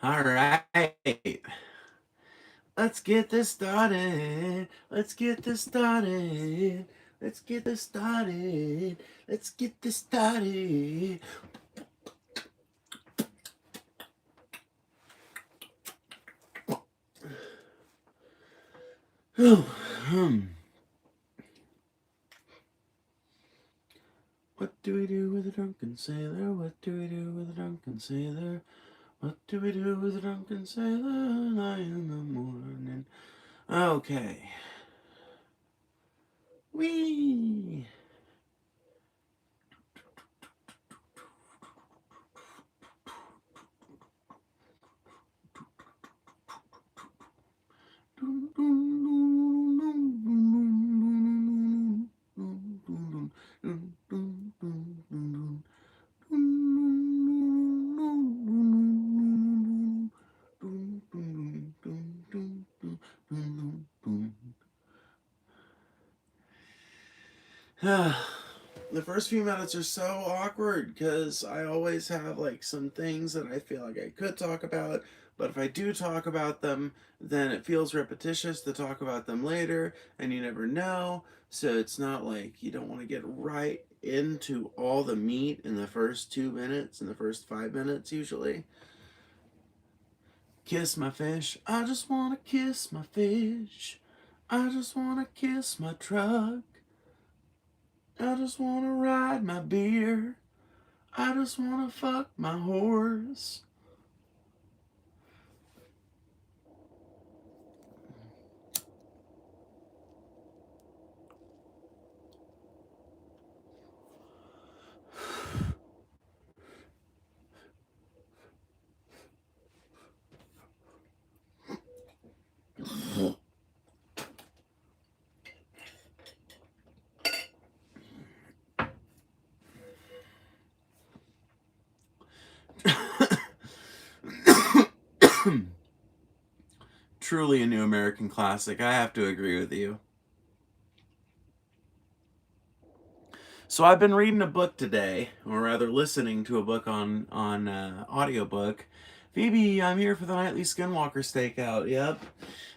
All right. Let's get this started. Let's get this started. Let's get this started. Let's get this started. What do we do with a drunken sailor? What do we do with a drunken sailor? What do we do with a drunken sailor? 9 in the morning. Okay. Wee. The first few minutes are so awkward because I always have like some things that I feel like I could talk about, but if I do talk about them, then it feels repetitious to talk about them later, and you never know. So it's not like you don't want to get right into all the meat in the first 2 minutes, in the first 5 minutes, usually. Kiss my fish, I just want to kiss my fish. I just want to kiss my truck. I just want to ride my beer. I just want to fuck my horse. Truly a new American classic. I have to agree with you. So I've been reading a book today, or rather listening to a book on audiobook. Phoebe, I'm here for the nightly Skinwalker stakeout.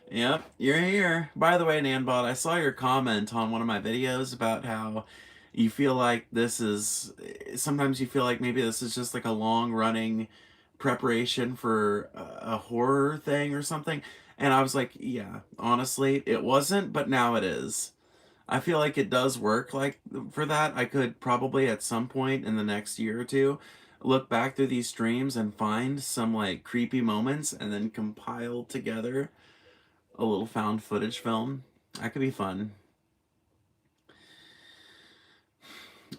Yep, you're here. By the way, Nanbot, I saw your comment on one of my videos about how you feel like this is, sometimes you feel like maybe this is just like a long running preparation for a horror thing or something. And I was like, yeah, honestly, it wasn't, but now it is. I feel like it does work like for that. I could probably at some point in the next year or two look back through these streams and find some like creepy moments and then compile together a little found footage film. That could be fun.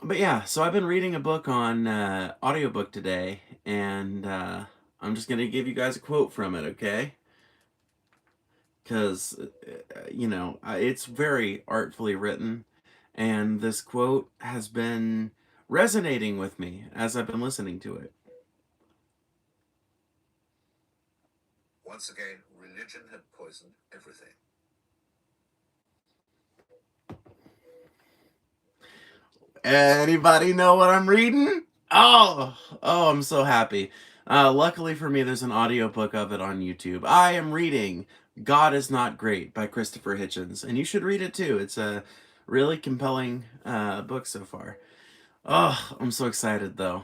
But yeah, so I've been reading a book on audiobook today, and I'm just going to give you guys a quote from it, okay? Because, it's very artfully written, and this quote has been resonating with me as I've been listening to it. Once again, religion had poisoned everything. Anybody know what I'm reading? Oh, I'm so happy. Luckily for me, there's an audiobook of it on YouTube. I am reading God is Not Great by Christopher Hitchens, and you should read it too. It's a really compelling book so far. Oh, I'm so excited though.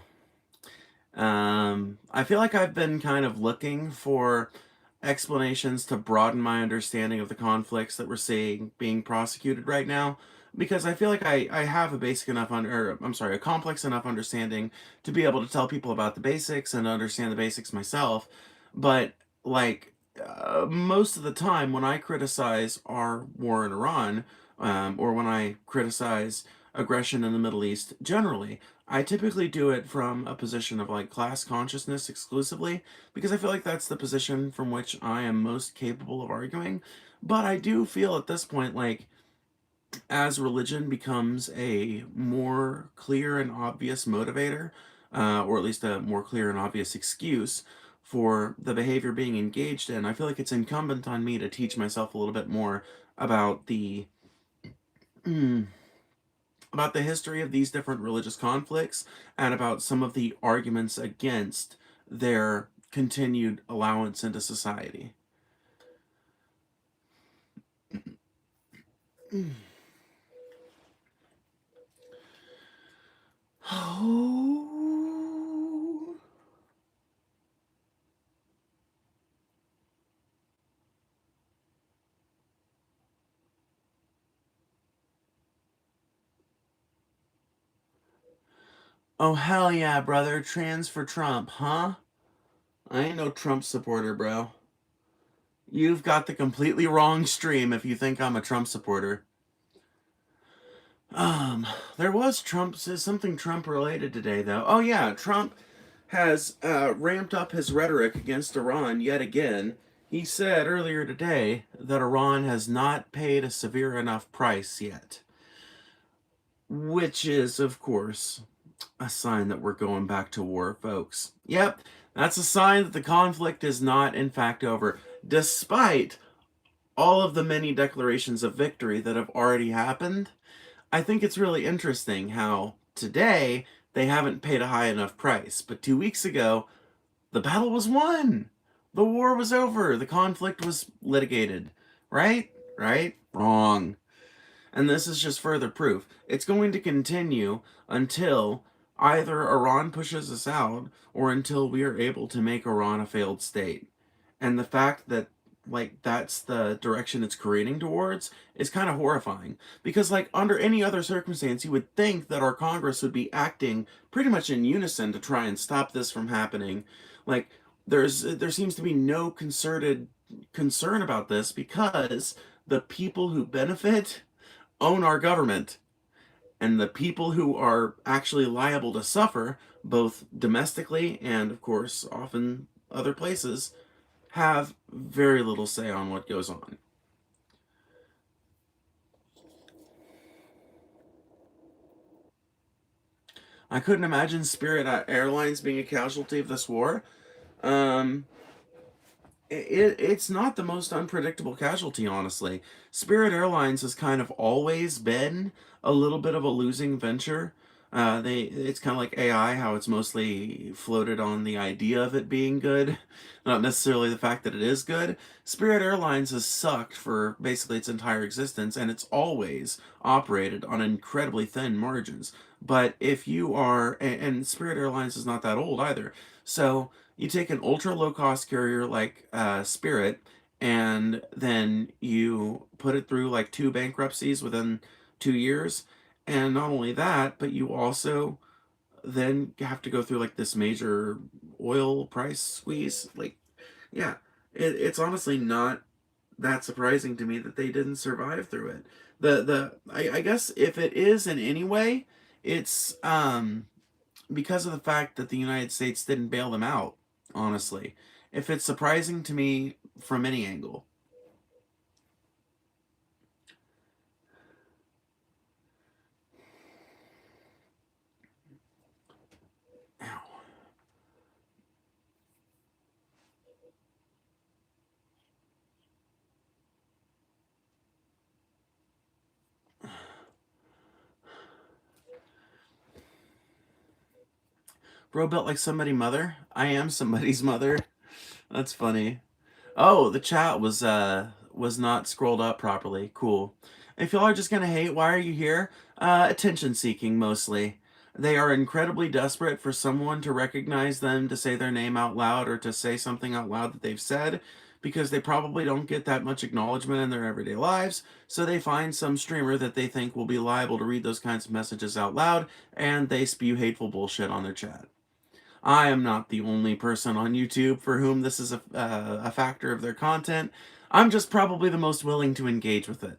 I feel like I've been kind of looking for explanations to broaden my understanding of the conflicts that we're seeing being prosecuted right now, because I feel like I have a basic enough or I'm sorry, a complex enough understanding to be able to tell people about the basics and understand the basics myself. But like most of the time when I criticize our war in Iran, or when I criticize aggression in the Middle East generally, I typically do it from a position of like class consciousness exclusively, because I feel like that's the position from which I am most capable of arguing. But I do feel at this point like as religion becomes a more clear and obvious motivator, or at least a more clear and obvious excuse for the behavior being engaged in, I feel like it's incumbent on me to teach myself a little bit more about the about the history of these different religious conflicts and about some of the arguments against their continued allowance into society. Oh. Oh, hell yeah, brother. Trans for Trump, huh? I ain't no Trump supporter, bro. You've got the completely wrong stream if you think I'm a Trump supporter. Um, there was something Trump related today, though. Oh, yeah, Trump has ramped up his rhetoric against Iran yet again. He said earlier today that Iran has not paid a severe enough price yet, which is, of course, a sign that we're going back to war, folks. Yep, that's a sign that the conflict is not, in fact, over, despite all of the many declarations of victory that have already happened. I think it's really interesting how today they haven't paid a high enough price, but 2 weeks ago, the battle was won. The war was over. The conflict was litigated. Right? Right? Wrong. And this is just further proof. It's going to continue until either Iran pushes us out or until we are able to make Iran a failed state. And the fact that that's the direction it's careening towards is kind of horrifying, because under any other circumstance you would think that our Congress would be acting pretty much in unison to try and stop this from happening. Like there seems to be no concerted concern about this, because the people who benefit own our government, and the people who are actually liable to suffer, both domestically and, of course, often other places, have very little say on what goes on. I couldn't imagine Spirit Airlines being a casualty of this war. Um, it's not the most unpredictable casualty, honestly. Spirit Airlines has kind of always been a little bit of a losing venture. It's kind of like AI, how it's mostly floated on the idea of it being good, not necessarily the fact that it is good. Spirit Airlines has sucked for basically its entire existence, and it's always operated on incredibly thin margins. But if you are, and Spirit Airlines is not that old either, so you take an ultra low cost carrier like Spirit, and then you put it through like 2 bankruptcies within 2 years. And not only that, but you also then have to go through like this major oil price squeeze. Yeah, it's honestly not that surprising to me that they didn't survive through it. I guess if it is in any way, it's because of the fact that the United States didn't bail them out, honestly. If it's surprising to me from any angle. Ow. Bro built like somebody's mother. I am somebody's mother. That's funny. Oh, the chat was not scrolled up properly. Cool. If y'all are just gonna hate, why are you here? Attention seeking mostly. They are incredibly desperate for someone to recognize them, to say their name out loud, or to say something out loud that they've said, because they probably don't get that much acknowledgement in their everyday lives. So they find some streamer that they think will be liable to read those kinds of messages out loud, and they spew hateful bullshit on their chat. I am not the only person on YouTube for whom this is a factor of their content. I'm just probably the most willing to engage with it.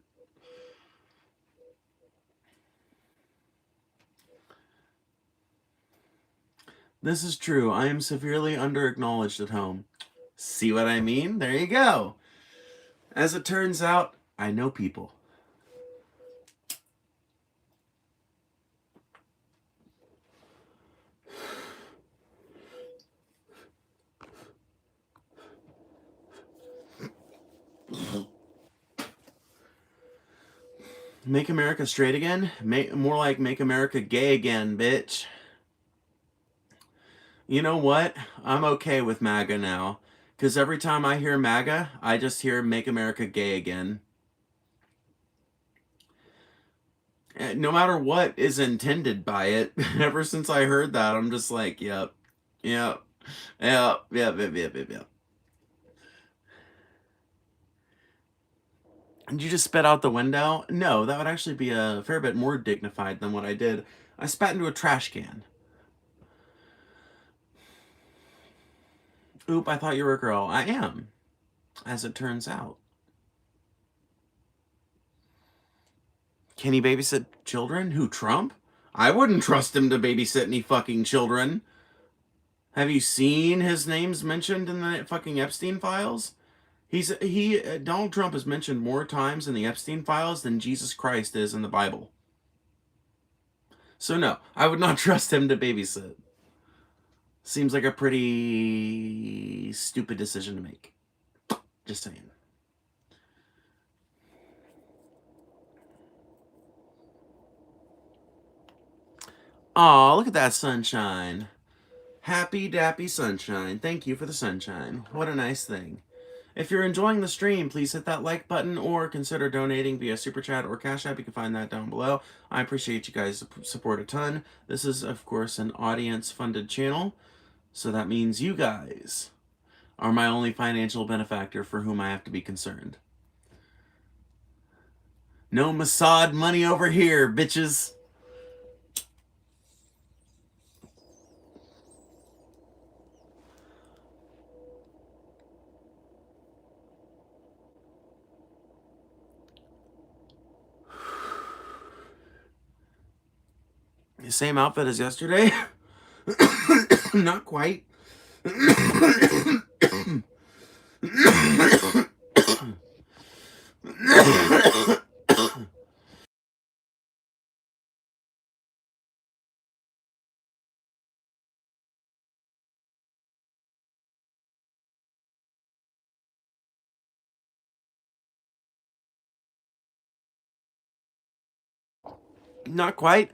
This is true. I am severely underacknowledged at home. See what I mean? There you go. As it turns out, I know people. Make America straight again? More like make America gay again, bitch. You know what? I'm okay with MAGA now. Because every time I hear MAGA, I just hear Make America Gay Again. No matter what is intended by it, ever since I heard that, I'm just like, yep, yep, yep. Did you just spit out the window? No, that would actually be a fair bit more dignified than what I did. I spat into a trash can. Oop, I thought you were a girl. I am, as it turns out. Can he babysit children? Who, Trump? I wouldn't trust him to babysit any fucking children. Have you seen his name's mentioned in the fucking Epstein files? Donald Trump is mentioned more times in the Epstein files than Jesus Christ is in the Bible. So no, I would not trust him to babysit. Seems like a pretty stupid decision to make. Just saying. Aw, look at that sunshine. Happy dappy sunshine. Thank you for the sunshine. What a nice thing. If you're enjoying the stream, please hit that like button or consider donating via Super Chat or Cash App. You can find that down below. I appreciate you guys' support a ton. This is, of course, an audience-funded channel, so that means you guys are my only financial benefactor for whom I have to be concerned. No Mossad money over here, bitches. Same outfit as yesterday? Not quite. Not quite.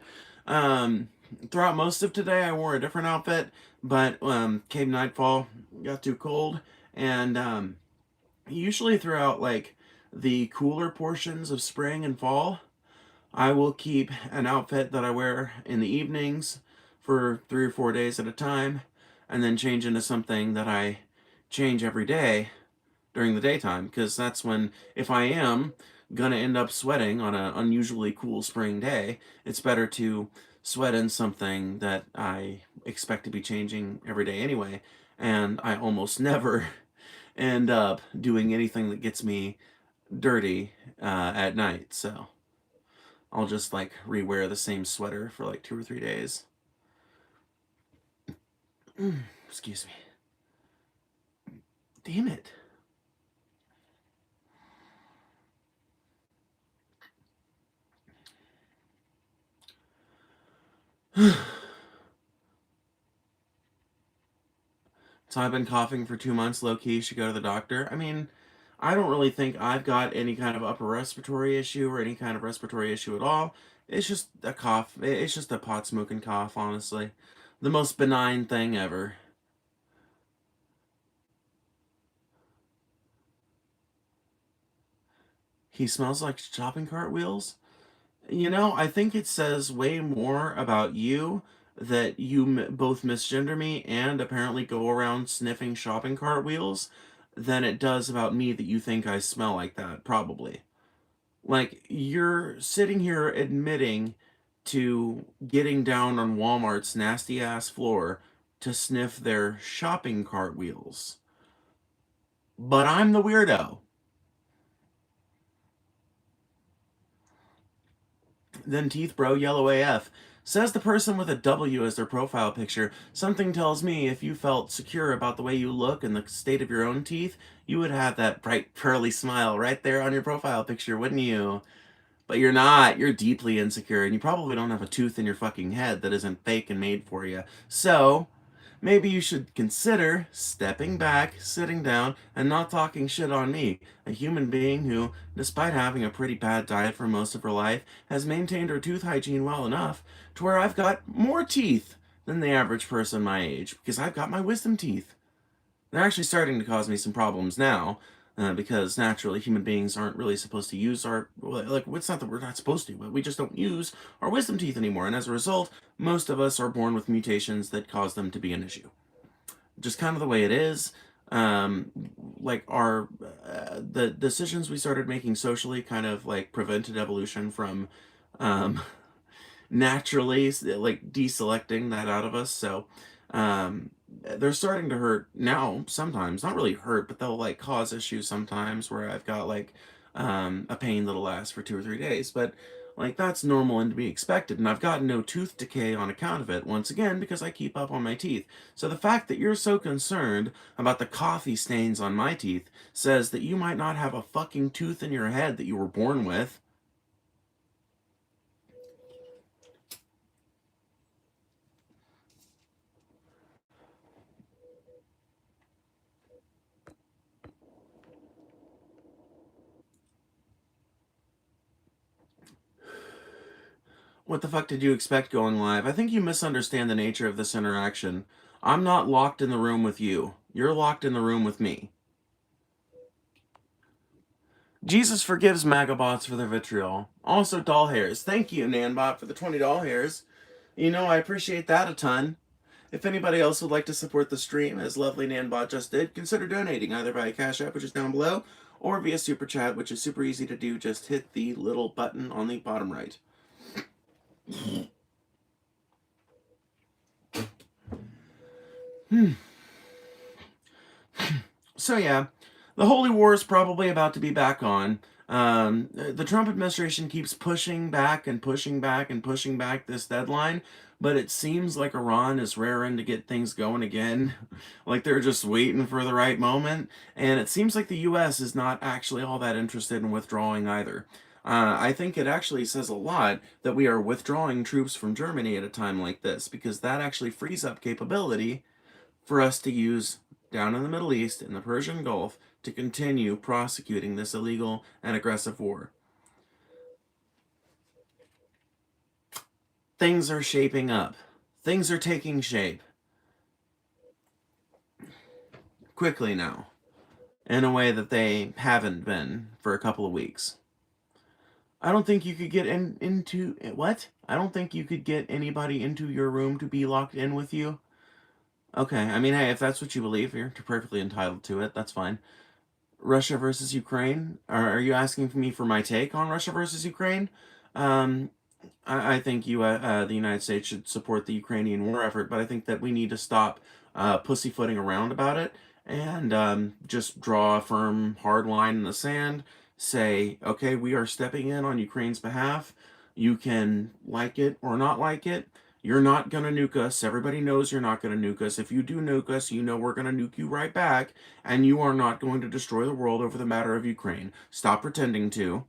Um, Throughout most of today, I wore a different outfit, but came nightfall, got too cold, and usually throughout like the cooler portions of spring and fall, I will keep an outfit that I wear in the evenings for 3 or 4 days at a time, and then change into something that I change every day during the daytime, because that's when, if I am gonna end up sweating on an unusually cool spring day, it's better to sweat in something that I expect to be changing every day anyway, and I almost never end up doing anything that gets me dirty at night, so I'll just like rewear the same sweater for like 2 or 3 days. Excuse me. Damn it. So I've been coughing for 2 months, low key, should go to the doctor. I mean, I don't really think I've got any kind of upper respiratory issue or any kind of respiratory issue at all. It's just a cough. It's just a pot smoking cough, honestly. The most benign thing ever. He smells like shopping cart wheels. You know, I think it says way more about you that you both misgender me and apparently go around sniffing shopping cart wheels than it does about me that you think I smell like that, probably. Like, you're sitting here admitting to getting down on Walmart's nasty ass floor to sniff their shopping cart wheels. But I'm the weirdo. Then teeth bro, yellow AF. Says the person with a W as their profile picture. Something tells me if you felt secure about the way you look and the state of your own teeth, you would have that bright pearly smile right there on your profile picture, wouldn't you? But you're not. You're deeply insecure, and you probably don't have a tooth in your fucking head that isn't fake and made for you. So, maybe you should consider stepping back, sitting down, and not talking shit on me, a human being who, despite having a pretty bad diet for most of her life, has maintained her tooth hygiene well enough to where I've got more teeth than the average person my age because I've got my wisdom teeth. They're actually starting to cause me some problems now. Because naturally, human beings aren't really supposed to use our, like, it's not that we're not supposed to, but we just don't use our wisdom teeth anymore. And as a result, most of us are born with mutations that cause them to be an issue. Just kind of the way it is. Um, like our the decisions we started making socially kind of like prevented evolution from um, naturally like deselecting that out of us. So they're starting to hurt now sometimes. Not really hurt, but they'll like cause issues sometimes where I've got like a pain that'll last for 2 or 3 days. But like that's normal and to be expected. And I've gotten no tooth decay on account of it, once again, because I keep up on my teeth. So the fact that you're so concerned about the coffee stains on my teeth says that you might not have a fucking tooth in your head that you were born with. What the fuck did you expect going live? I think you misunderstand the nature of this interaction. I'm not locked in the room with you. You're locked in the room with me. Jesus forgives Magabots for their vitriol. Also, doll hairs. Thank you, Nanbot, for the 20 doll hairs. You know, I appreciate that a ton. If anybody else would like to support the stream, as lovely Nanbot just did, consider donating either via Cash App, which is down below, or via Super Chat, which is super easy to do. Just hit the little button on the bottom right. So yeah, the Holy War is probably about to be back on. The Trump administration keeps pushing back and pushing back and pushing back this deadline, but it seems like Iran is raring to get things going again. Like they're just waiting for the right moment, and it seems like the U.S. is not actually all that interested in withdrawing either. I think it actually says a lot that we are withdrawing troops from Germany at a time like this, because that actually frees up capability for us to use down in the Middle East, in the Persian Gulf, to continue prosecuting this illegal and aggressive war. Things are shaping up. Things are taking shape. Quickly now, in a way that they haven't been for a couple of weeks. I don't think you could get into what? I don't think you could get anybody into your room to be locked in with you. Okay, I mean, hey, if that's what you believe, you're perfectly entitled to it. That's fine. Russia versus Ukraine? Are you asking me for my take on Russia versus Ukraine? Um, I think the United States should support the Ukrainian war effort, but I think that we need to stop pussyfooting around about it and just draw a firm, hard line in the sand. Say, okay, we are stepping in on Ukraine's behalf. You can like it or not like it. You're not going to nuke us. Everybody knows you're not going to nuke us. If you do nuke us, you know we're going to nuke you right back, and you are not going to destroy the world over the matter of Ukraine. Stop pretending to.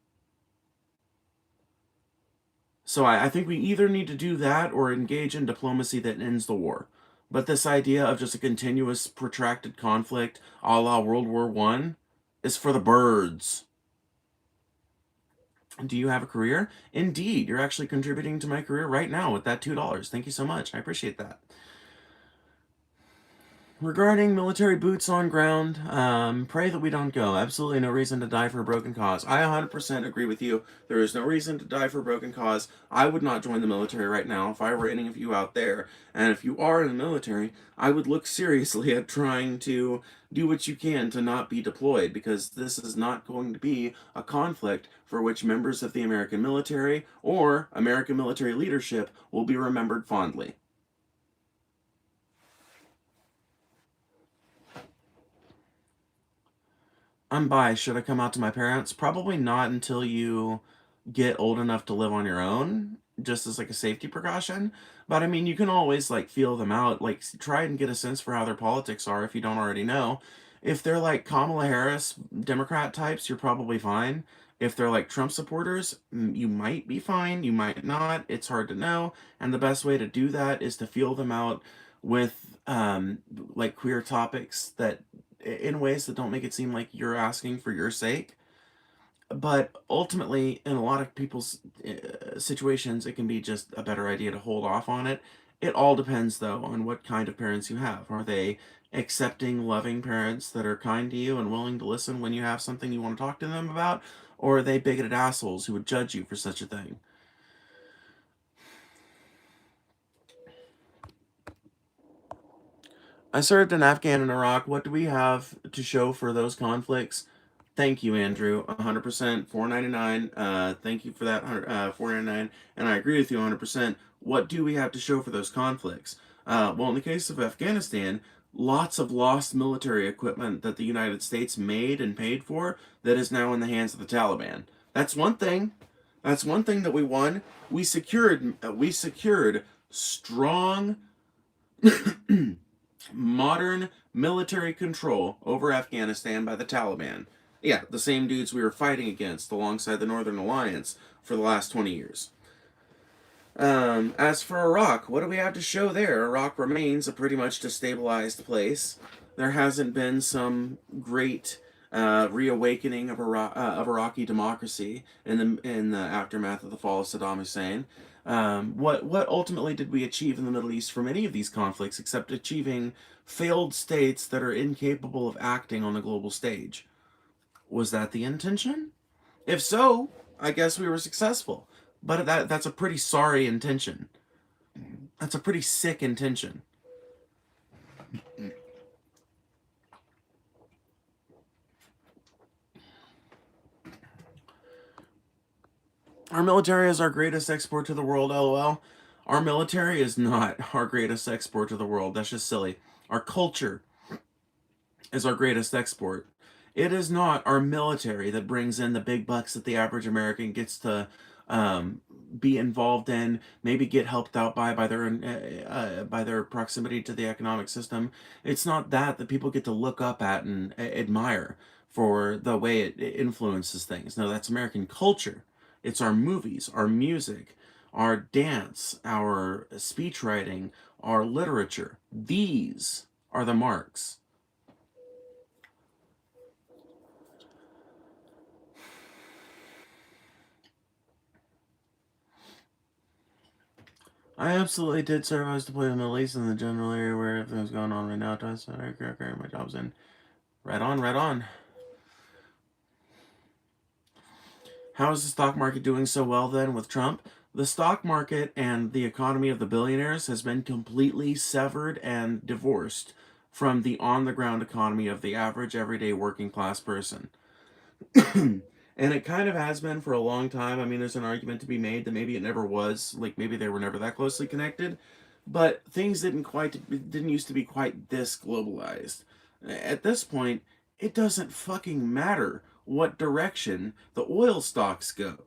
So I think we either need to do that or engage in diplomacy that ends the war. But this idea of just a continuous, protracted conflict a la World War One is for the birds. Do you have a career? Indeed, you're actually contributing to my career right now with that $2. Thank you so much. I appreciate that. Regarding military boots on ground, pray that we don't go. Absolutely no reason to die for a broken cause. I 100% agree with you. There is no reason to die for a broken cause. I would not join the military right now if I were any of you out there. And if you are in the military, I would look seriously at trying to do what you can to not be deployed, because this is not going to be a conflict for which members of the American military or American military leadership will be remembered fondly. I'm bi. Should I come out to my parents? Probably not until you get old enough to live on your own, just as like a safety precaution. But I mean, you can always like feel them out, like try and get a sense for how their politics are if you don't already know. If they're like Kamala Harris, Democrat types, you're probably fine. If they're like Trump supporters, you might be fine, you might not. It's hard to know. And the best way to do that is to feel them out with like queer topics that in ways that don't make it seem like you're asking for your sake. But ultimately, in a lot of people's situations, it can be just a better idea to hold off on it It all depends, though, on what kind of parents you have. Are they accepting, loving parents that are kind to you and willing to listen when you have something you want to talk to them about? Or are they bigoted assholes who would judge you for such a thing? I served in Afghan and Iraq. What do we have to show for those conflicts? Thank you, Andrew. 100%, 499. Thank you for that, 499. And I agree with you 100%. What do we have to show for those conflicts? Well, in the case of Afghanistan, lots of lost military equipment that the United States made and paid for that is now in the hands of the Taliban. That's one thing. That's one thing that we won. We secured strong modern military control over Afghanistan by the Taliban. Yeah, the same dudes we were fighting against alongside the Northern Alliance for the last 20 years. As for Iraq, what do we have to show there? Iraq remains a pretty much destabilized place. There hasn't been some great reawakening of Iraqi democracy in the aftermath of the fall of Saddam Hussein. What ultimately did we achieve in the Middle East from any of these conflicts except achieving failed states that are incapable of acting on the global stage? Was that the intention? If so, I guess we were successful. But that's a pretty sorry intention. That's a pretty sick intention. Our military is our greatest export to the world, lol. Our military is not our greatest export to the world. That's just silly. Our culture is our greatest export. It is not our military that brings in the big bucks that the average American gets to be involved in, maybe get helped out by their proximity to the economic system. It's not that people get to look up at and admire for the way it influences things. No, that's American culture. It's our movies, our music, our dance, our speech writing, our literature. These are the marks. I absolutely did serve. I was deployed in the Middle East in the general area where everything's going on right now. My job's in. Right on, right on. How is the stock market doing so well then with Trump? The stock market and the economy of the billionaires has been completely severed and divorced from the on the ground economy of the average everyday working class person. And it kind of has been for a long time. I mean, there's an argument to be made that maybe it never was, like maybe they were never that closely connected, but things didn't used to be quite this globalized. At this point, it doesn't fucking matter what direction the oil stocks go.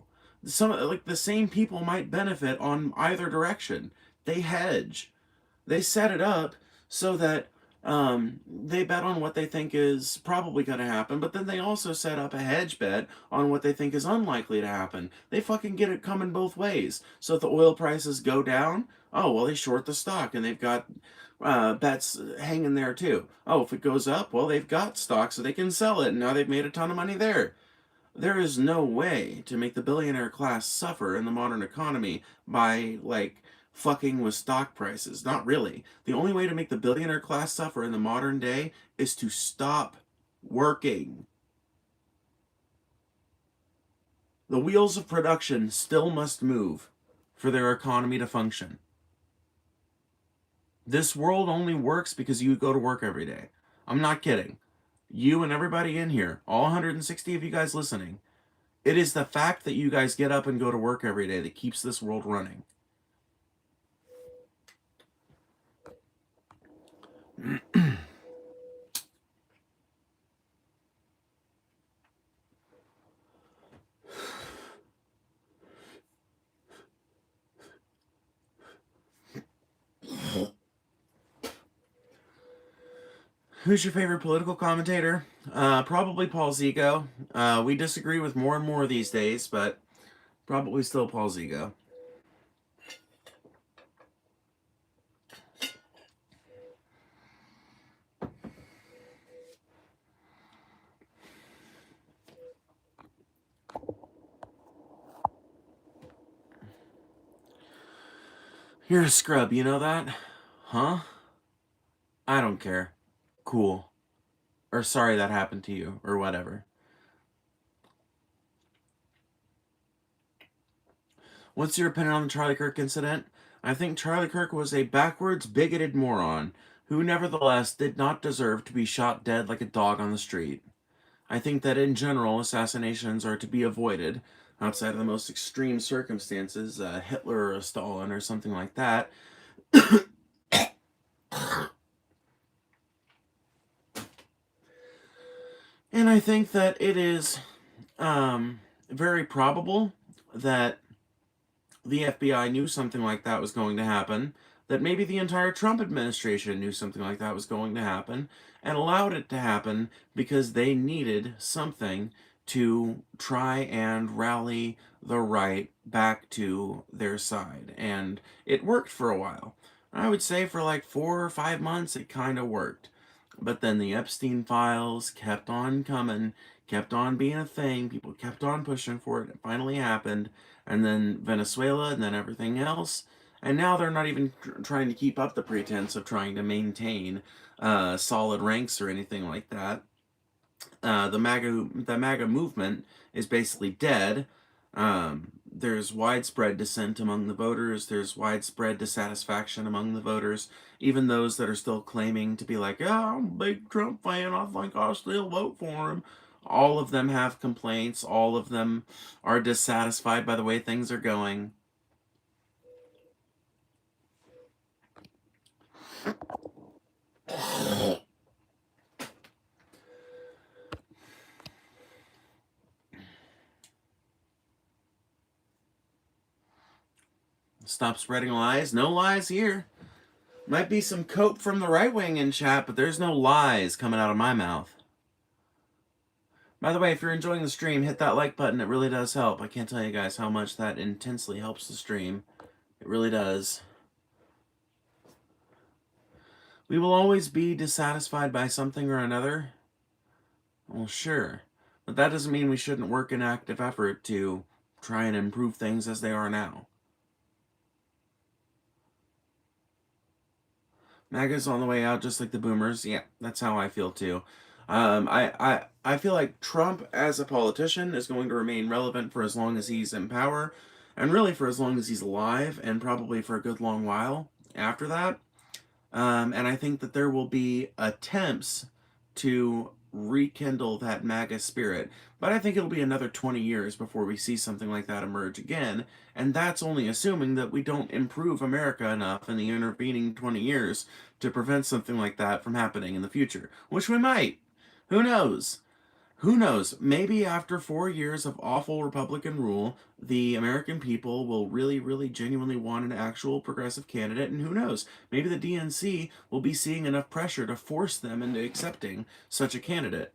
Some like the same people might benefit on either direction. They hedge. They set it up so that they bet on what they think is probably going to happen, but then they also set up a hedge bet on what they think is unlikely to happen. They fucking get it coming both ways. So if the oil prices go down, oh, well, they short the stock and they've got bets hanging there too. Oh, if it goes up, well, they've got stock so they can sell it, and now they've made a ton of money there. There is no way to make the billionaire class suffer in the modern economy by, like, fucking with stock prices. Not really. The only way to make the billionaire class suffer in the modern day is to stop working. The wheels of production still must move for their economy to function. This world only works because you go to work every day. I'm not kidding. You and everybody in here, all 160 of you guys listening, it is the fact that you guys get up and go to work every day that keeps this world running. Who's your favorite political commentator? Probably Paul Zigo. We disagree with more and more these days, but probably still Paul Zigo. You're a scrub, you know that? Huh? I don't care. Cool. Or sorry that happened to you, or whatever. What's your opinion on the Charlie Kirk incident? I think Charlie Kirk was a backwards, bigoted moron who nevertheless did not deserve to be shot dead like a dog on the street. I think that in general, assassinations are to be avoided outside of the most extreme circumstances, Hitler or a Stalin or something like that. And I think that it is very probable that the FBI knew something like that was going to happen, that maybe the entire Trump administration knew something like that was going to happen, and allowed it to happen because they needed something to try and rally the right back to their side. And it worked for a while. I would say for like 4 or 5 months it kind of worked. But then the Epstein files kept on coming, kept on being a thing, people kept on pushing for it, it finally happened, and then Venezuela, and then everything else. And now they're not even trying to keep up the pretense of trying to maintain solid ranks or anything like that. The MAGA movement is basically dead. There's widespread dissent among the voters. There's widespread dissatisfaction among the voters. Even those that are still claiming to be like, "Yeah, I'm a big Trump fan. I think I'll still vote for him." All of them have complaints. All of them are dissatisfied by the way things are going. Stop spreading lies. No lies here. Might be some cope from the right wing in chat, but there's no lies coming out of my mouth. By the way, if you're enjoying the stream, hit that like button. It really does help. I can't tell you guys how much that intensely helps the stream. It really does. We will always be dissatisfied by something or another. Well, sure. But that doesn't mean we shouldn't work in active effort to try and improve things as they are now. MAGA's on the way out just like the boomers. Yeah, that's how I feel too. I feel like Trump as a politician is going to remain relevant for as long as he's in power, and really for as long as he's alive, and probably for a good long while after that. And I think that there will be attempts to rekindle that MAGA spirit. But I think it'll be another 20 years before we see something like that emerge again. And that's only assuming that we don't improve America enough in the intervening 20 years to prevent something like that from happening in the future. Which we might. Who knows? Who knows? Maybe after 4 years of awful Republican rule, the American people will really, really genuinely want an actual progressive candidate, and who knows? Maybe the DNC will be seeing enough pressure to force them into accepting such a candidate.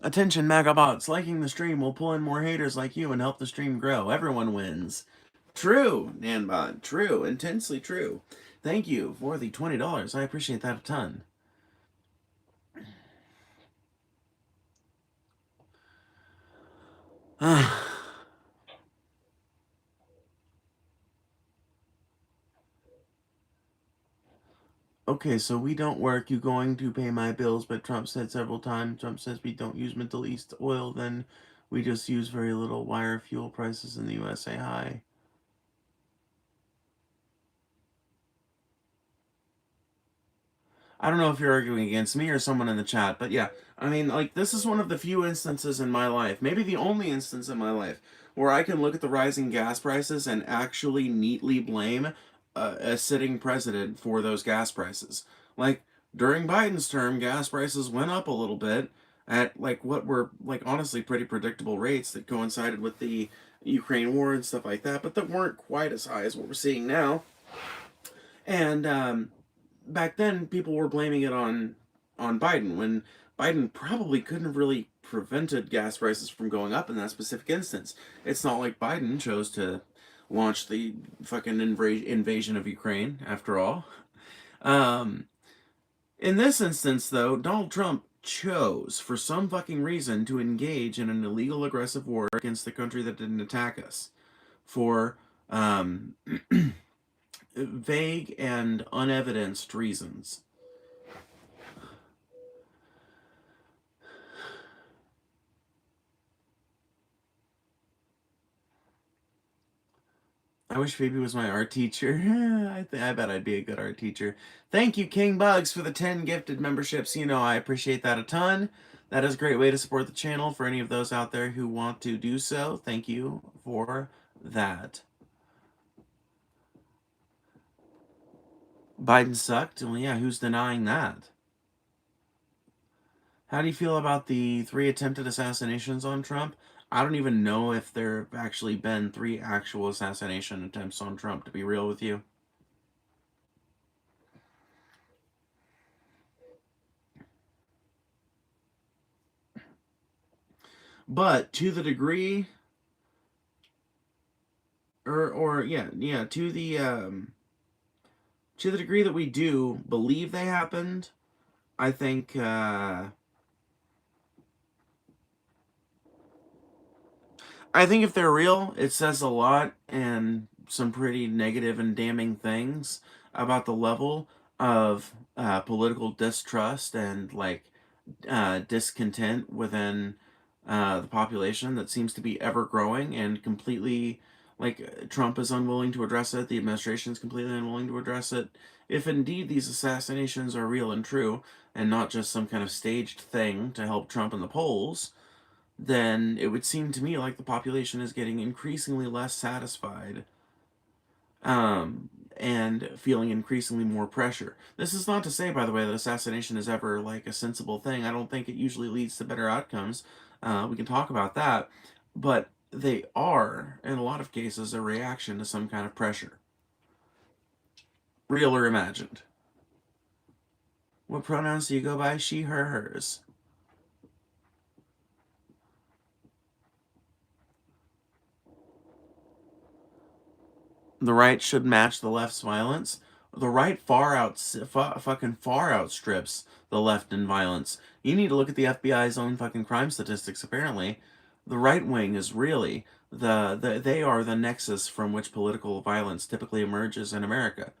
Attention, MAGAbots! Liking the stream will pull in more haters like you and help the stream grow. Everyone wins. True, Nanbot. True. Intensely true. Thank you for the $20. I appreciate that a ton. Okay, so we don't work. You going to pay my bills, but Trump said several times. Trump says we don't use Middle East oil, then we just use very little. Why are fuel prices in the USA high? I don't know if you're arguing against me or someone in the chat, but yeah, I mean, like, this is one of the few instances in my life, maybe the only instance in my life, where I can look at the rising gas prices and actually neatly blame a sitting president for those gas prices. Like, during Biden's term, gas prices went up a little bit at, like, what were, like, honestly pretty predictable rates that coincided with the Ukraine war and stuff like that, but that weren't quite as high as what we're seeing now. And, back then people were blaming it on Biden when Biden probably couldn't have really prevented gas prices from going up in that specific instance. It's not like Biden chose to launch the fucking invasion of Ukraine after all. Um, in this instance, though, Donald Trump chose, for some fucking reason, to engage in an illegal, aggressive war against the country that didn't attack us for um, vague and unevidenced reasons. I wish Phoebe was my art teacher. I bet I'd be a good art teacher. Thank you, King Bugs, for the 10 gifted memberships. You know, I appreciate that a ton. That is a great way to support the channel for any of those out there who want to do so. Thank you for that. Biden sucked? Well, yeah, who's denying that? How do you feel about the 3 attempted assassinations on Trump? I don't even know if there have actually been 3 actual assassination attempts on Trump, to be real with you. But to the degree, to the degree that we do believe they happened, I think if they're real, it says a lot and some pretty negative and damning things about the level of political distrust and discontent within the population that seems to be ever growing and completely Trump is unwilling to address it. The administration is completely unwilling to address it. If indeed these assassinations are real and true and not just some kind of staged thing to help Trump in the polls, then it would seem to me like the population is getting increasingly less satisfied um, and feeling increasingly more pressure. This is not to say, by the way, that assassination is ever like a sensible thing. I don't think it usually leads to better outcomes. We can talk about that. But they are, in a lot of cases, a reaction to some kind of pressure, real or imagined. What pronouns do you go by? She, her, hers. The right should match the left's violence. The right fucking far outstrips the left in violence. You need to look at the FBI's own fucking crime statistics. Apparently, the right wing is really they are the nexus from which political violence typically emerges in America.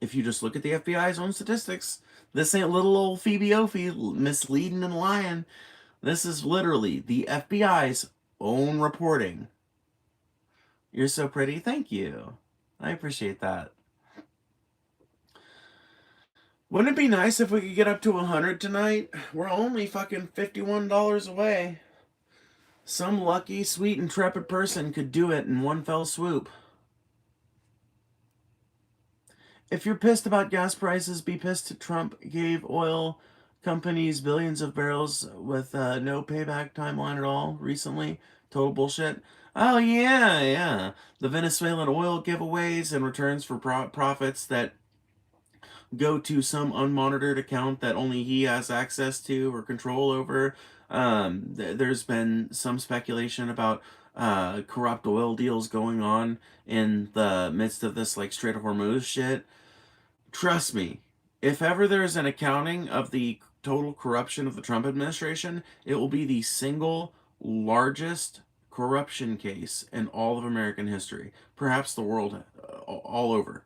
If you just look at the FBI's own statistics, this ain't little old Phoebe Opie misleading and lying. This is literally the FBI's own reporting. You're so pretty. Thank you. I appreciate that. Wouldn't it be nice if we could get up to 100 tonight? We're only fucking $51 away. Some lucky, sweet, intrepid person could do it in one fell swoop. If you're pissed about gas prices, be pissed Trump gave oil companies billions of barrels with no payback timeline at all recently. Total bullshit. Oh, yeah, yeah. The Venezuelan oil giveaways in returns for profits that go to some unmonitored account that only he has access to or control over. There's been some speculation about corrupt oil deals going on in the midst of this like Strait of Hormuz shit. Trust me, if ever there's an accounting of the total corruption of the Trump administration, it will be the single largest corruption case in all of American history, perhaps the world all over.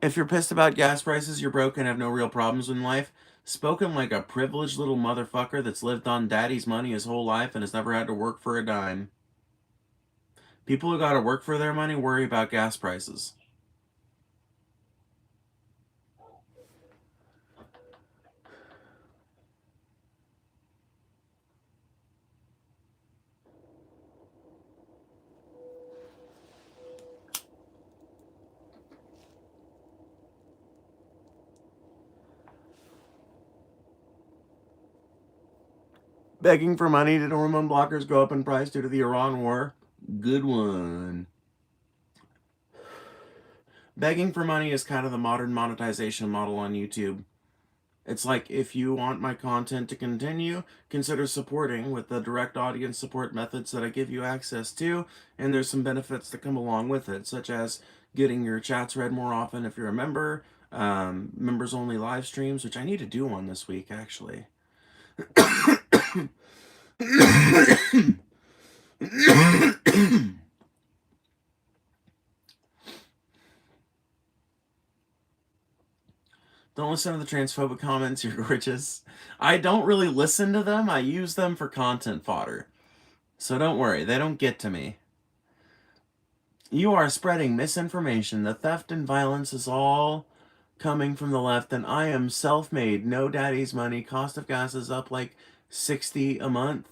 If you're pissed about gas prices, you're broke and have no real problems in life, spoken like a privileged little motherfucker that's lived on daddy's money his whole life and has never had to work for a dime. People who gotta work for their money worry about gas prices. Begging for money, did hormone blockers go up in price due to the Iran war? Good one. Begging for money is kind of the modern monetization model on YouTube. It's like, if you want my content to continue, consider supporting with the direct audience support methods that I give you access to, and there's some benefits that come along with it, such as getting your chats read more often if you're a member, members only live streams, which I need to do one this week actually. Don't listen to the transphobic comments, you're gorgeous. I don't really listen to them, I use them for content fodder. So don't worry, they don't get to me. You are spreading misinformation. The theft and violence is all coming from the left, and I am self-made. No daddy's money. Cost of gas is up like 60 a month.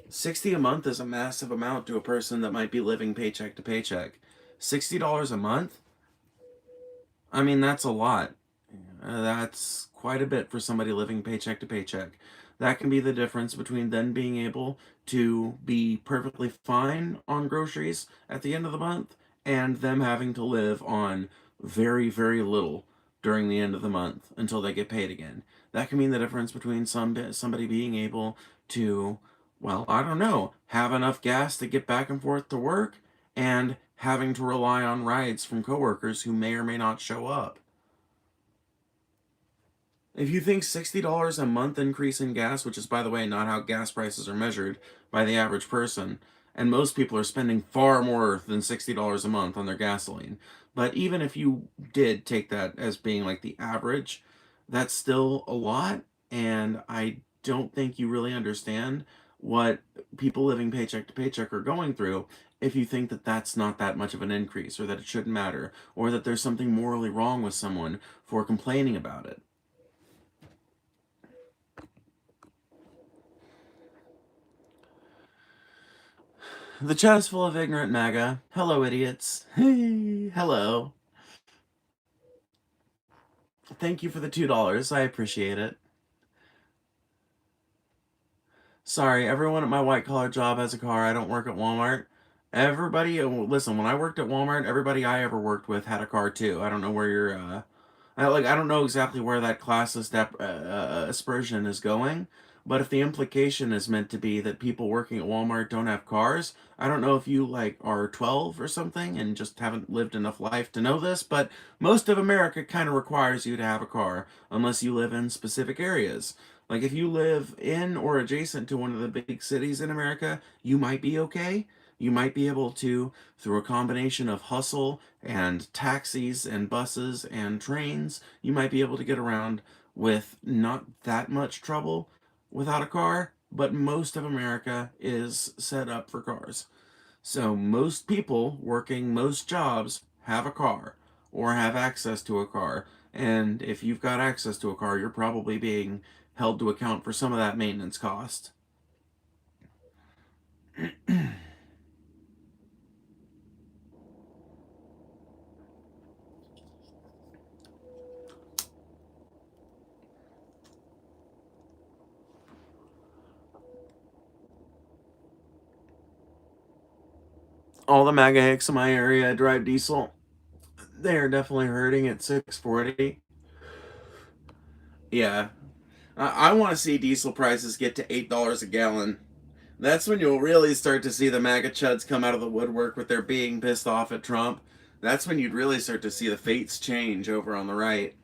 60 a month is a massive amount to a person that might be living paycheck to paycheck. $60 a month? I mean, that's a lot. That's quite a bit for somebody living paycheck to paycheck. That can be the difference between then being able to be perfectly fine on groceries at the end of the month and them having to live on very, very little during the end of the month until they get paid again. That can mean the difference between somebody being able to, well, I don't know, have enough gas to get back and forth to work and having to rely on rides from coworkers who may or may not show up. If you think $60 a month increase in gas, which is, by the way, not how gas prices are measured by the average person, and most people are spending far more than $60 a month on their gasoline. But even if you did take that as being like the average, that's still a lot. And I don't think you really understand what people living paycheck to paycheck are going through if you think that that's not that much of an increase, or that it shouldn't matter, or that there's something morally wrong with someone for complaining about it. The chat is full of ignorant MAGA. Hello, idiots. Hey, hello. Thank you for the $2. I appreciate it. Sorry, everyone at my white collar job has a car. I don't work at Walmart. Everybody, listen, when I worked at Walmart, everybody I ever worked with had a car too. I don't know where you're, I don't know exactly where that classist aspersion is going, but if the implication is meant to be that people working at Walmart don't have cars, I don't know if you like are 12 or something and just haven't lived enough life to know this, but most of America kind of requires you to have a car unless you live in specific areas. Like, if you live in or adjacent to one of the big cities in America, you might be okay. You might be able to, through a combination of hustle and taxis and buses and trains, you might be able to get around with not that much trouble without a car, but most of America is set up for cars. So most people working most jobs have a car or have access to a car. And if you've got access to a car, you're probably being held to account for some of that maintenance cost. All the MAGA hicks in my area drive diesel. They are definitely hurting at 640. Yeah. I want to see diesel prices get to $8 a gallon. That's when you'll really start to see the MAGA chuds come out of the woodwork with their being pissed off at Trump. That's when you'd really start to see the fates change over on the right.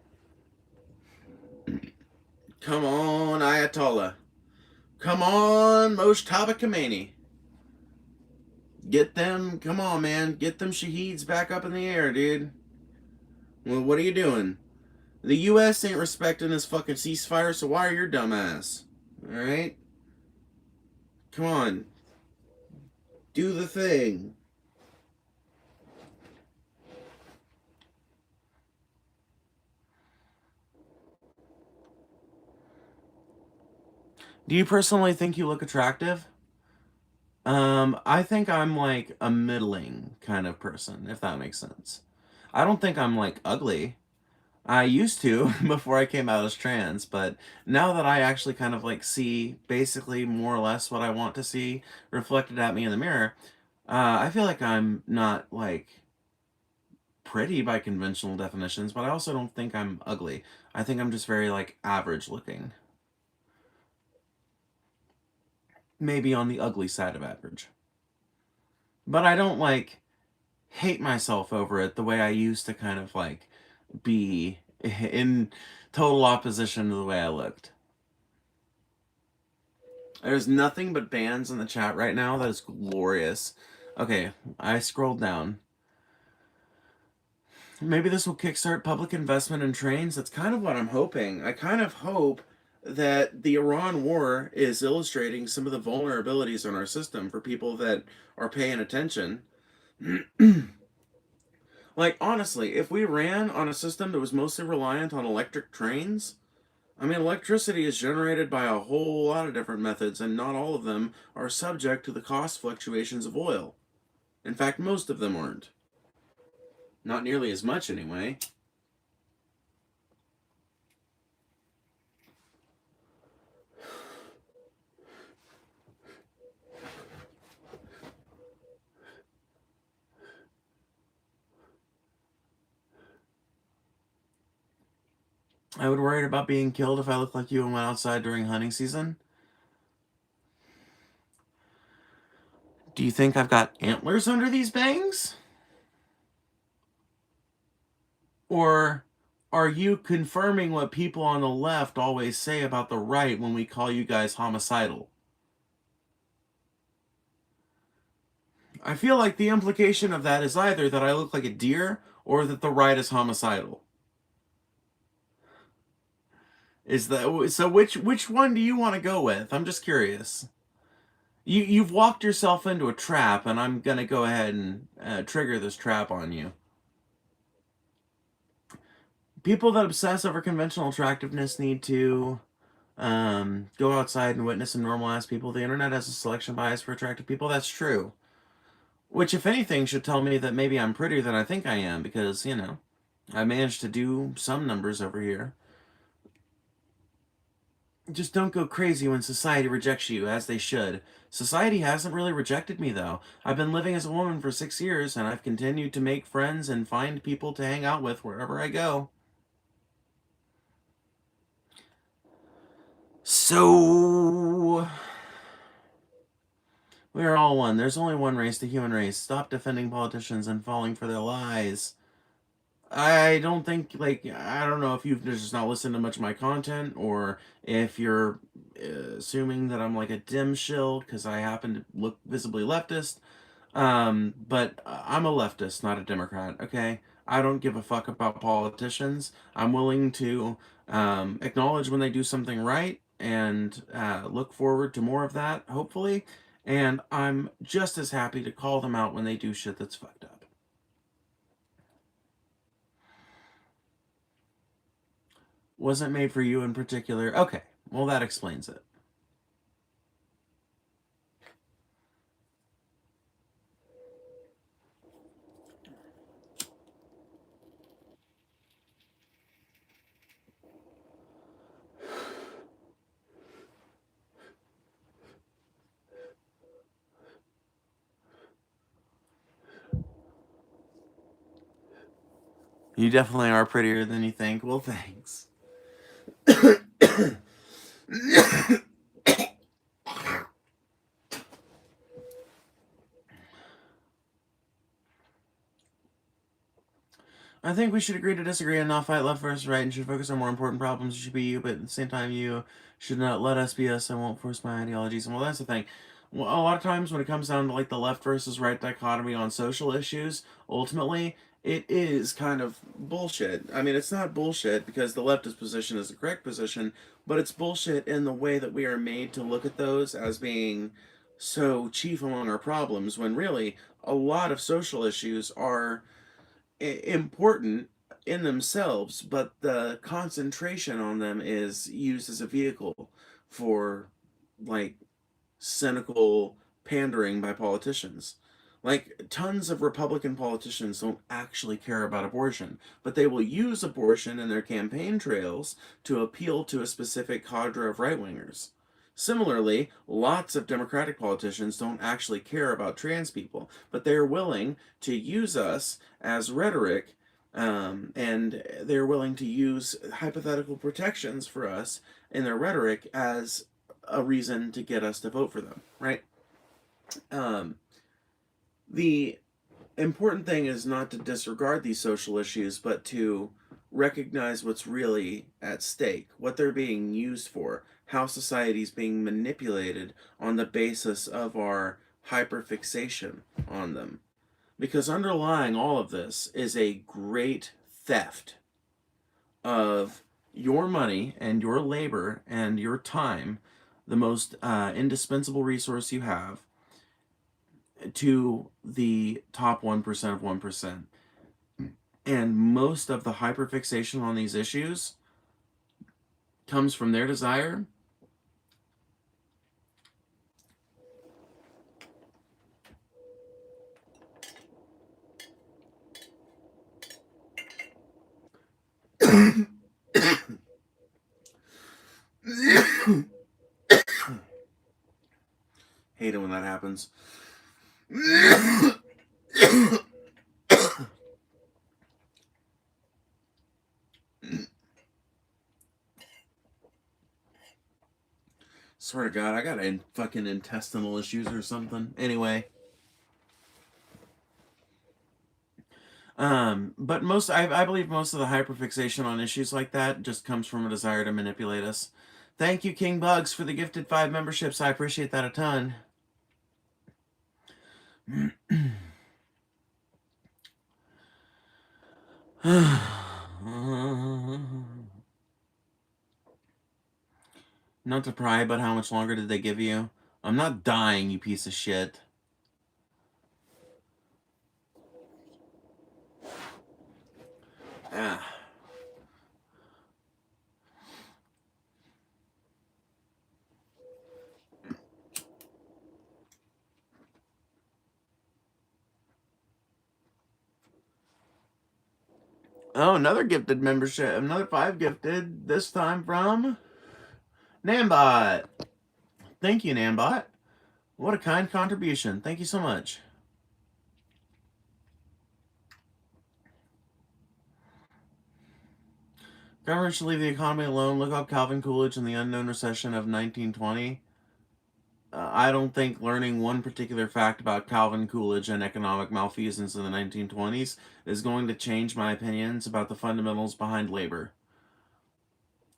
Come on, Ayatollah. Come on, Moshtaba Khomeini. Get them, come on, man. Get them Shaheeds back up in the air, dude. Well, what are you doing? The U.S. ain't respecting this fucking ceasefire, so why are your dumbass? Alright? Come on. Do the thing. Do you personally think you look attractive? I think I'm like a middling kind of person, if that makes sense. I don't think I'm like ugly. I used to before I came out as trans, but now that I actually kind of like see basically more or less what I want to see reflected at me in the mirror, I feel like I'm not like pretty by conventional definitions, but I also don't think I'm ugly. I think I'm just very, like, average looking. Maybe on the ugly side of average. But I don't, like, hate myself over it the way I used to kind of, like, be in total opposition to the way I looked. There's nothing but bans in the chat right now. That is glorious. Okay, I scrolled down. Maybe this will kickstart public investment in trains. That's kind of what I'm hoping. I kind of hope that the Iran war is illustrating some of the vulnerabilities in our system for people that are paying attention. Like, honestly, if we ran on a system that was mostly reliant on electric trains, I mean, electricity is generated by a whole lot of different methods, and not all of them are subject to the cost fluctuations of oil. In fact, most of them aren't. Not nearly as much, anyway. I would worry about being killed if I looked like you and went outside during hunting season. Do you think I've got antlers under these bangs? Or are you confirming what people on the left always say about the right when we call you guys homicidal? I feel like the implication of that is either that I look like a deer or that the right is homicidal. Is that so? Which one do you want to go with? I'm just curious. You've walked yourself into a trap, and I'm gonna go ahead and trigger this trap on you. People that obsess over conventional attractiveness need to go outside and witness some normal ass people. The internet has a selection bias for attractive people. That's true. Which, if anything, should tell me that maybe I'm prettier than I think I am, because, you know, I managed to do some numbers over here. Just don't go crazy when society rejects you, as they should. Society hasn't really rejected me, though. I've been living as a woman for 6 years, and I've continued to make friends and find people to hang out with wherever I go. So, we are all one. There's only one race, the human race. Stop defending politicians and falling for their lies. I don't think, like, I don't know if you've just not listened to much of my content, or if you're assuming that I'm like a dim shill because I happen to look visibly leftist. But I'm a leftist, not a Democrat, okay? I don't give a fuck about politicians. I'm willing to acknowledge when they do something right and look forward to more of that, hopefully. And I'm just as happy to call them out when they do shit that's fucked up. Wasn't made for you in particular. Okay, well, that explains it. You definitely are prettier than you think. Well, thanks. I think we should agree to disagree and not fight left versus right, and should focus on more important problems. It should be you, but at the same time, you should not let us be us. I won't force my ideologies. And well, that's the thing. Well, a lot of times when it comes down to like the left versus right dichotomy on social issues, ultimately it is kind of bullshit. I mean, it's not bullshit because the leftist position is the correct position, but it's bullshit in the way that we are made to look at those as being so chief among our problems, when really a lot of social issues are important in themselves, but the concentration on them is used as a vehicle for like cynical pandering by politicians. Like, tons of Republican politicians don't actually care about abortion, but they will use abortion in their campaign trails to appeal to a specific cadre of right wingers. Similarly, lots of Democratic politicians don't actually care about trans people, but they are willing to use us as rhetoric And they're willing to use hypothetical protections for us in their rhetoric as a reason to get us to vote for them, right? Um, the important thing is not to disregard these social issues, but to recognize what's really at stake, what they're being used for, how society's being manipulated on the basis of our hyperfixation on them. Because underlying all of this is a great theft of your money and your labor and your time, the most indispensable resource you have, to the top 1% of 1%. And most of the hyperfixation on these issues comes from their desire hate it when that happens. Swear to God, I got fucking intestinal issues or something. Anyway, but I believe most of the hyperfixation on issues like that just comes from a desire to manipulate us. Thank you, King Bugs, for the gifted 5 memberships. I appreciate that a ton. Not to pry, but how much longer did they give you? I'm not dying, you piece of shit. Ah. Oh, another gifted membership. Another 5 gifted. This time from Nambot. Thank you, Nambot. What a kind contribution. Thank you so much. Government should leave the economy alone. Look up Calvin Coolidge and the Unknown Recession of 1920. I don't think learning one particular fact about Calvin Coolidge and economic malfeasance in the 1920s is going to change my opinions about the fundamentals behind labor.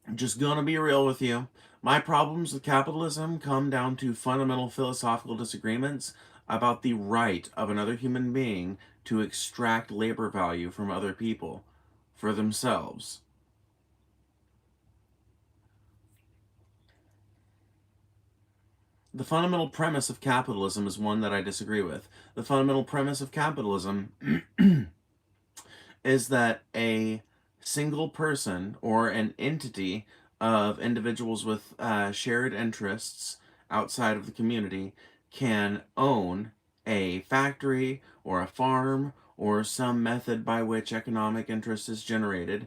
I'm just gonna be real with you. My problems with capitalism come down to fundamental philosophical disagreements about the right of another human being to extract labor value from other people for themselves. The fundamental premise of capitalism is one that I disagree with. The fundamental premise of capitalism is that a single person or an entity of individuals with shared interests outside of the community can own a factory or a farm or some method by which economic interest is generated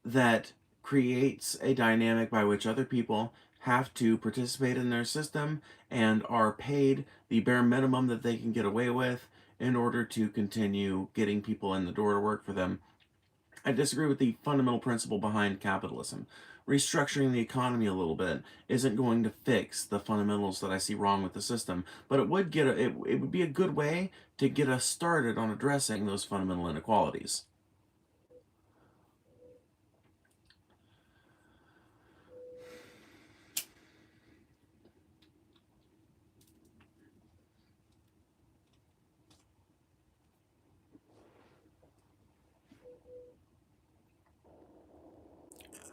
that creates a dynamic by which other people have to participate in their system and are paid the bare minimum that they can get away with in order to continue getting people in the door to work for them. I disagree with the fundamental principle behind capitalism. Restructuring the economy a little bit isn't going to fix the fundamentals that I see wrong with the system, but it would be a good way to get us started on addressing those fundamental inequalities.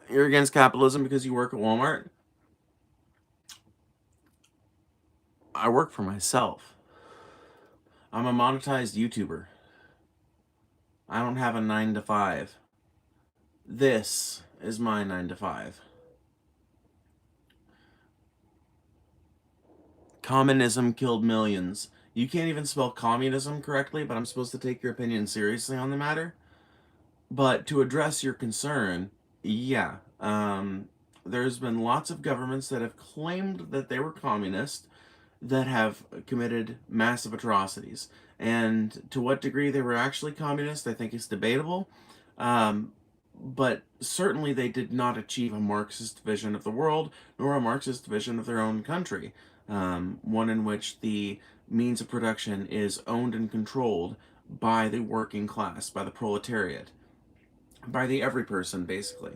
You're against capitalism because you work at Walmart? I work for myself. I'm a monetized YouTuber. I don't have a 9 to 5. This is my 9 to 5. Communism killed millions. You can't even spell communism correctly, but I'm supposed to take your opinion seriously on the matter. But to address your concern, yeah, there's been lots of governments that have claimed that they were communist that have committed massive atrocities. And to what degree they were actually communist, I think is debatable. Um, but certainly they did not achieve a Marxist vision of the world, nor a Marxist vision of their own country, one in which the means of production is owned and controlled by the working class, by the proletariat, by the every person, basically.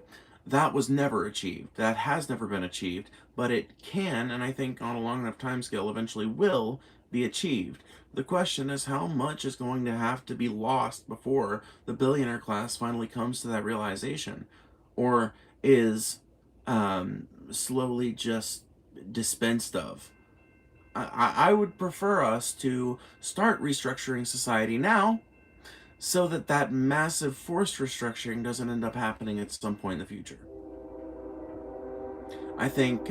That was never achieved. That has never been achieved, but it can, and I think on a long enough time scale, eventually will be achieved. The question is how much is going to have to be lost before the billionaire class finally comes to that realization? Or is slowly just dispensed of? I would prefer us to start restructuring society now so that that massive forced restructuring doesn't end up happening at some point in the future. I think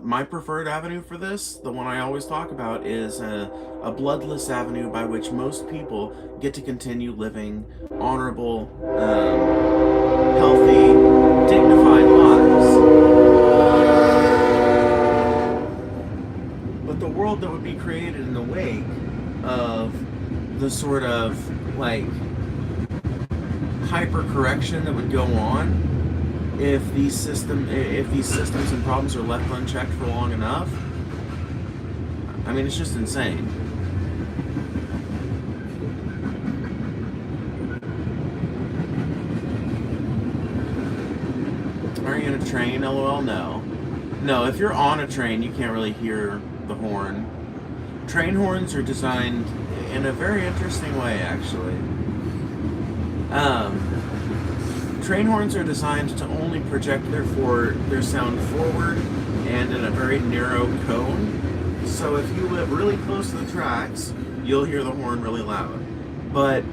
my preferred avenue for this, the one I always talk about, is a bloodless avenue by which most people get to continue living honorable, healthy, dignified lives. But the world that would be created in the wake of the sort of like hyper correction that would go on if these systems and problems are left unchecked for long enough, I mean, it's just insane. Are you in a train? LOL, no. No, if you're on a train, you can't really hear the horn. Train horns are designed in a very interesting way, actually. Train horns are designed to only project their sound forward and in a very narrow cone. So if you live really close to the tracks, you'll hear the horn really loud. But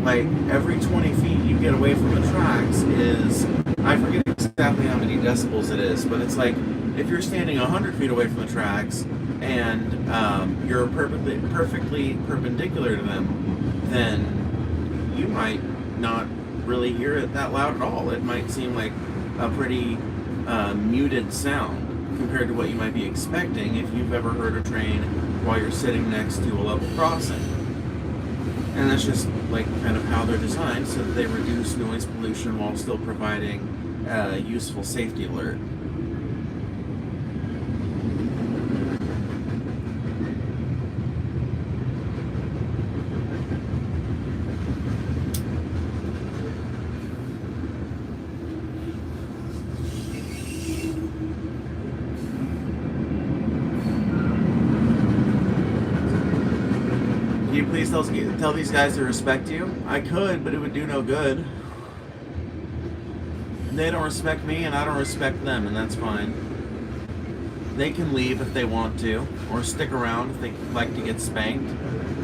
like every 20 feet you get away from the tracks is, I forget exactly how many decibels it is, but it's like if you're standing 100 feet away from the tracks and you're perfectly perpendicular to them, then you might not really hear it that loud at all. It might seem like a pretty muted sound compared to what you might be expecting if you've ever heard a train while you're sitting next to a level crossing. And that's just like kind of how they're designed, so that they reduce noise pollution while still providing a useful safety alert. Can you please tell these guys to respect you? I could, but it would do no good. They don't respect me, and I don't respect them, and that's fine. They can leave if they want to, or stick around if they like to get spanked.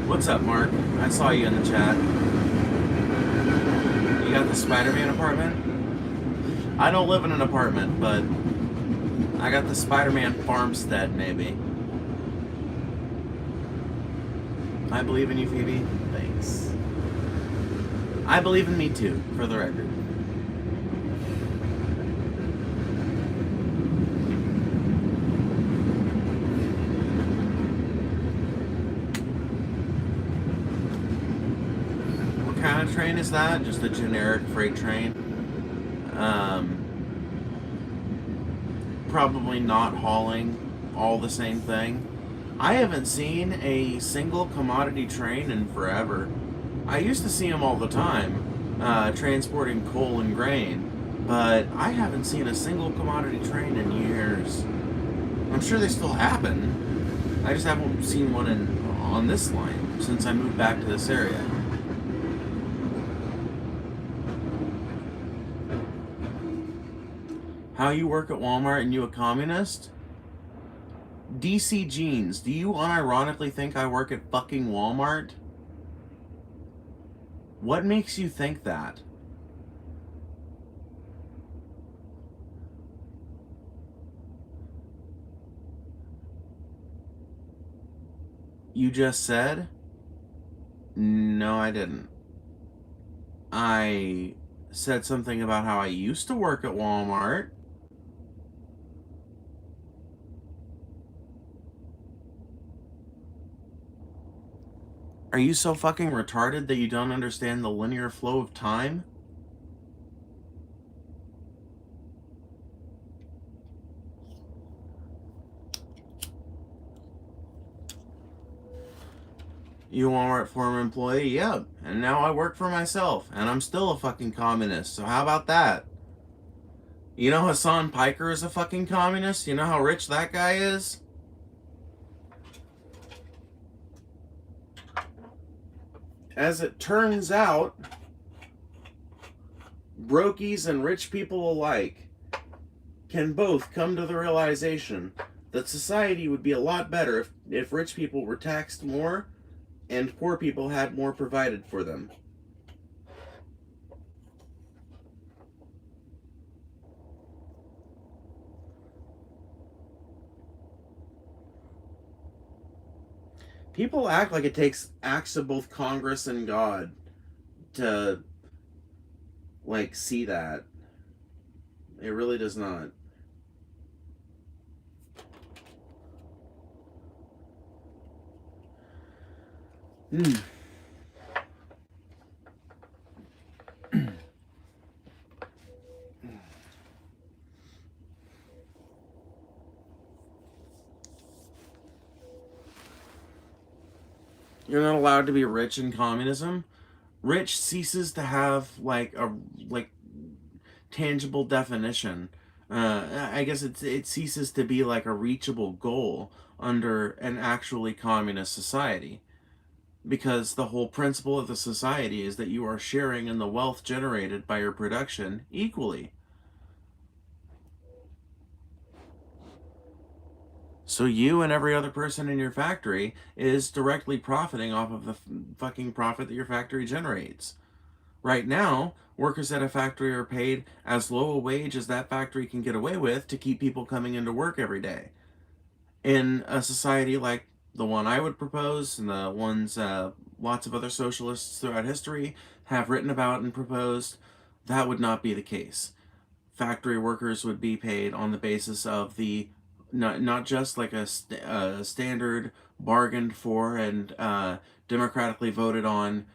What's up, Mark? I saw you in the chat. You got the Spider-Man apartment? I don't live in an apartment, but I got the Spider-Man farmstead, maybe. I believe in you, Phoebe. Thanks. I believe in me too, for the record. What kind of train is that? Just a generic freight train? Probably not hauling all the same thing. I haven't seen a single commodity train in forever. I used to see them all the time, transporting coal and grain, but I haven't seen a single commodity train in years. I'm sure they still happen. I just haven't seen one on this line since I moved back to this area. How you work at Walmart and you a communist? DC Jeans, do you unironically think I work at fucking Walmart? What makes you think that? You just said? No, I didn't. I said something about how I used to work at Walmart. Are you so fucking retarded that you don't understand the linear flow of time? You a Walmart former employee? Yep. And now I work for myself, and I'm still a fucking communist, so how about that? You know Hassan Piker is a fucking communist? You know how rich that guy is? As it turns out, brokies and rich people alike can both come to the realization that society would be a lot better if rich people were taxed more and poor people had more provided for them. People act like it takes acts of both Congress and God to, like, see that. It really does not. Hmm. You're not allowed to be rich in communism. Rich ceases to have like a like tangible definition. I guess it ceases to be like a reachable goal under an actually communist society, because the whole principle of the society is that you are sharing in the wealth generated by your production equally. So you and every other person in your factory is directly profiting off of the fucking profit that your factory generates. Right now, workers at a factory are paid as low a wage as that factory can get away with to keep people coming into work every day. In a society like the one I would propose, and the ones lots of other socialists throughout history have written about and proposed, that would not be the case. Factory workers would be paid on the basis of the not just like a standard bargained for and democratically voted on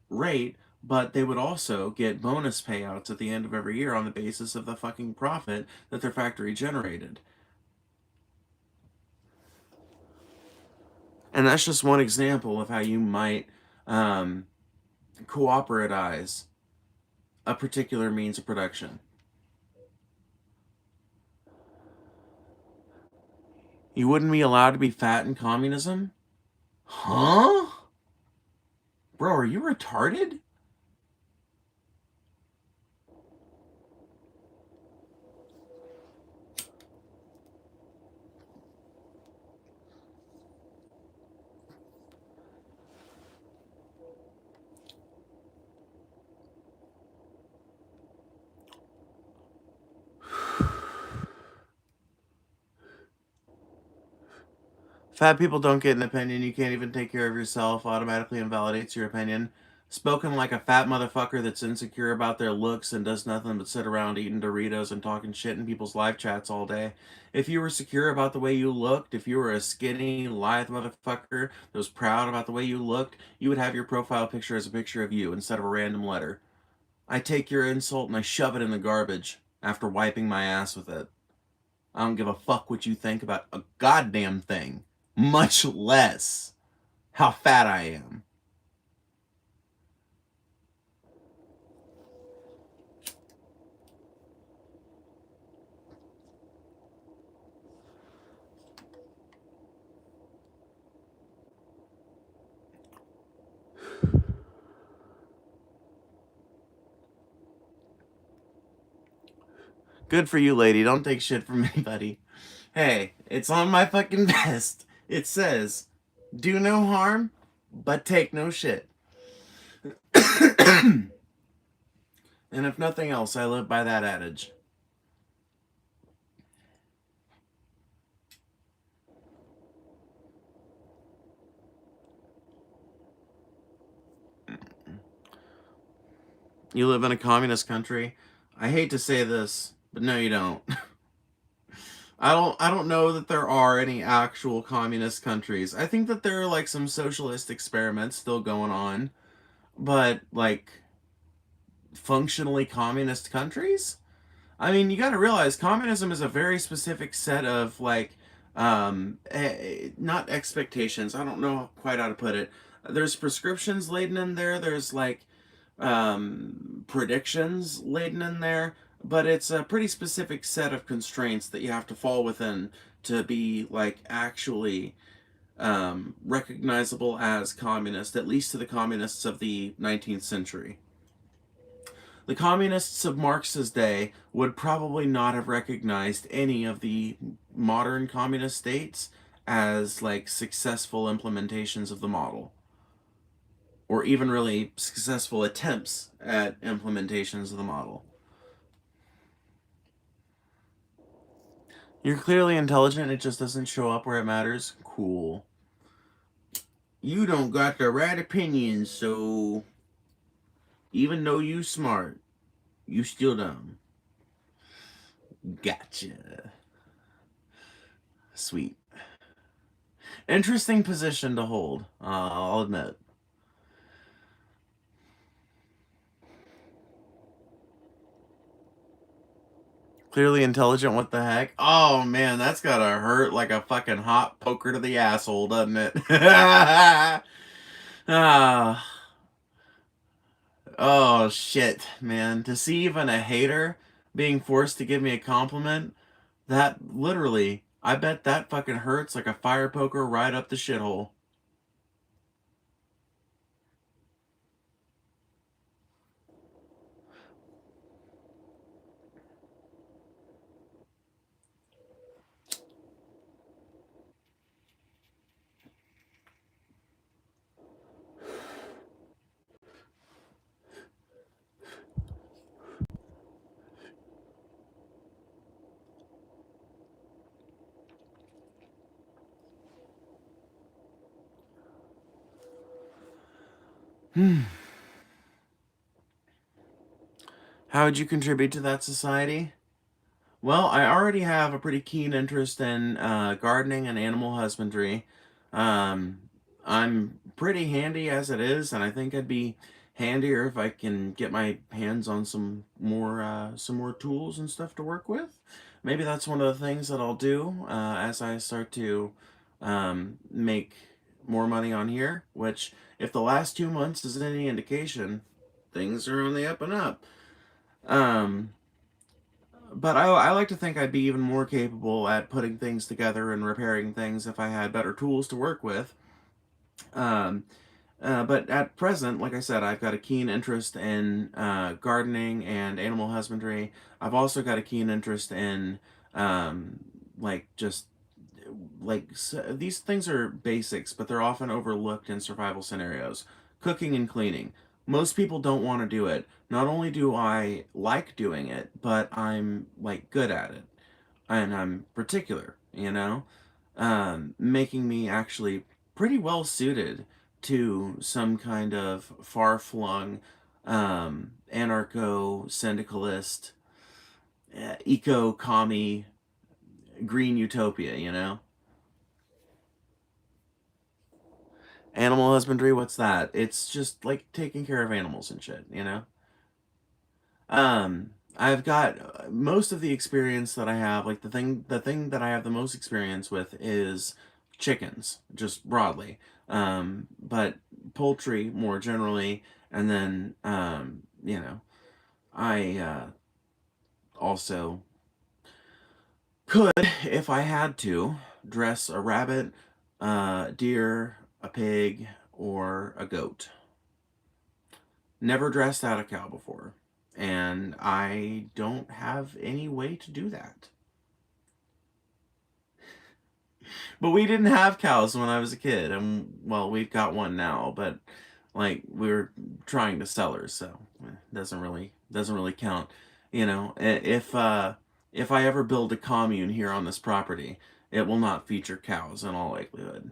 rate, but they would also get bonus payouts at the end of every year on the basis of the fucking profit that their factory generated. And that's just one example of how you might um, cooperatize a particular means of production. You wouldn't be allowed to be fat in communism? Huh? Bro, are you retarded? Fat people don't get an opinion. You can't even take care of yourself. Automatically invalidates your opinion. Spoken like a fat motherfucker that's insecure about their looks and does nothing but sit around eating Doritos and talking shit in people's live chats all day. If you were secure about the way you looked, if you were a skinny, lithe motherfucker that was proud about the way you looked, you would have your profile picture as a picture of you instead of a random letter. I take your insult and I shove it in the garbage after wiping my ass with it. I don't give a fuck what you think about a goddamn thing, much less how fat I am. Good for you, lady. Don't take shit from anybody. Hey, it's on my fucking vest. It says, do no harm, but take no shit. And if nothing else, I live by that adage. You live in a communist country. I hate to say this, but no, you don't. I don't know that there are any actual communist countries. I think that there are like some socialist experiments still going on, but like functionally communist countries? I mean, you got to realize communism is a very specific set of like not expectations. I don't know quite how to put it. There's prescriptions laden in there. There's like predictions laden in there, but it's a pretty specific set of constraints that you have to fall within to be like actually recognizable as communist, at least to the communists of the 19th century. The communists of Marx's day would probably not have recognized any of the modern communist states as like successful implementations of the model, or even really successful attempts at implementations of the model. You're clearly intelligent, it just doesn't show up where it matters. Cool. You don't got the right opinions, so even though you smart, you still dumb. Gotcha. Sweet. Interesting position to hold, I'll admit. Clearly intelligent, what the heck? Oh man, that's gotta hurt like a fucking hot poker to the asshole, doesn't it? ah, oh shit, man. To see even a hater being forced to give me a compliment, that literally, I bet that fucking hurts like a fire poker right up the shithole. How would you contribute to that society? Well, I already have a pretty keen interest in gardening and animal husbandry. Um, I'm pretty handy as it is, and I think I'd be handier if I can get my hands on some more tools and stuff to work with. Maybe that's one of the things that I'll do as I start to make more money on here. Which, if the last 2 months is any indication, things are on the up and up. Um, but I like to think I'd be even more capable at putting things together and repairing things if I had better tools to work with. Um, but at present, like I said, I've got a keen interest in gardening and animal husbandry. I've also got a keen interest in like just these things are basics, but they're often overlooked in survival scenarios. Cooking and cleaning. Most people don't want to do it. Not only do I like doing it, but I'm like good at it, and I'm particular. Making me actually pretty well suited to some kind of far-flung anarcho syndicalist eco commie green utopia. Animal husbandry, what's that? It's just like taking care of animals and shit. I've got most of the experience that I have, like the thing that I have the most experience with is chickens, just broadly. But poultry more generally, and then I also could, if I had to, dress a rabbit, deer, a pig, or a goat. Never dressed out a cow before, and I don't have any way to do that. But we didn't have cows when I was a kid, and well, we've got one now, but like we're trying to sell her, so doesn't really count. If I ever build a commune here on this property, it will not feature cows in all likelihood.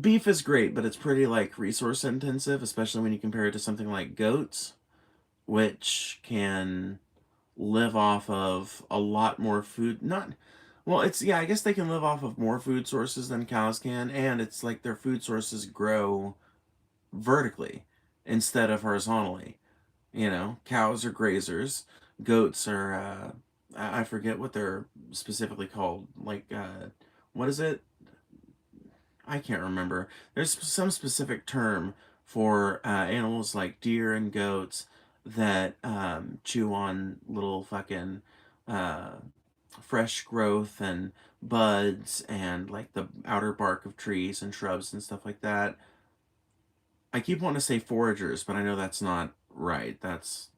Beef is great, but it's pretty like resource intensive, especially when you compare it to something like goats, which can live off of a lot more food. Not, well, it's, yeah, I guess they can live off of more food sources than cows can, and it's like their food sources grow vertically instead of horizontally. You know, cows are grazers, goats are, I forget what they're specifically called. Like, what is it? I can't remember. There's some specific term for animals like deer and goats that chew on little fucking uh, fresh growth and buds and like the outer bark of trees and shrubs and stuff like that. I keep wanting to say foragers, but I know that's not right. That's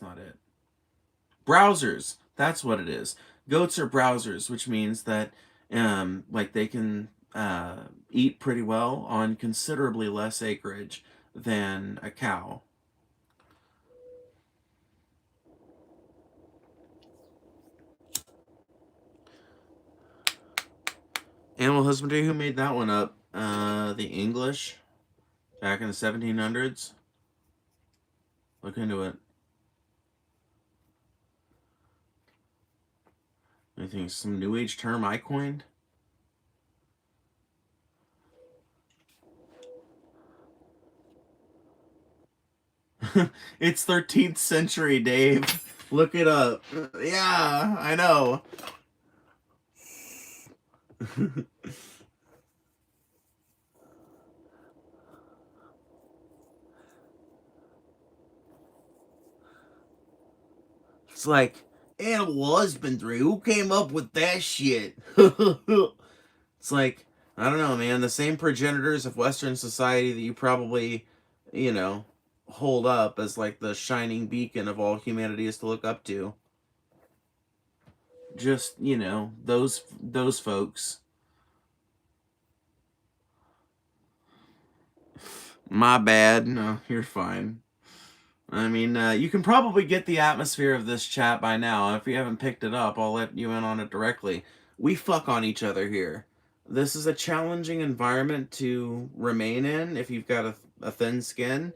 not it. Browsers. That's what it is. Goats are browsers, which means that like they can eat pretty well on considerably less acreage than a cow. Animal husbandry. Who made that one up? The English back in the 1700s. Look into it. I think some new age term I coined. It's 13th century, Dave. Look it up. Yeah, I know. It's like animal husbandry. Who came up with that shit? It's like, I don't know, man. The same progenitors of Western society that you probably, you know, hold up as like the shining beacon of all humanity is to look up to. Just, you know, those folks. My bad. No, you're fine. I mean, you can probably get the atmosphere of this chat by now. If you haven't picked it up, I'll let you in on it directly. We fuck on each other here. This is a challenging environment to remain in if you've got a thin skin.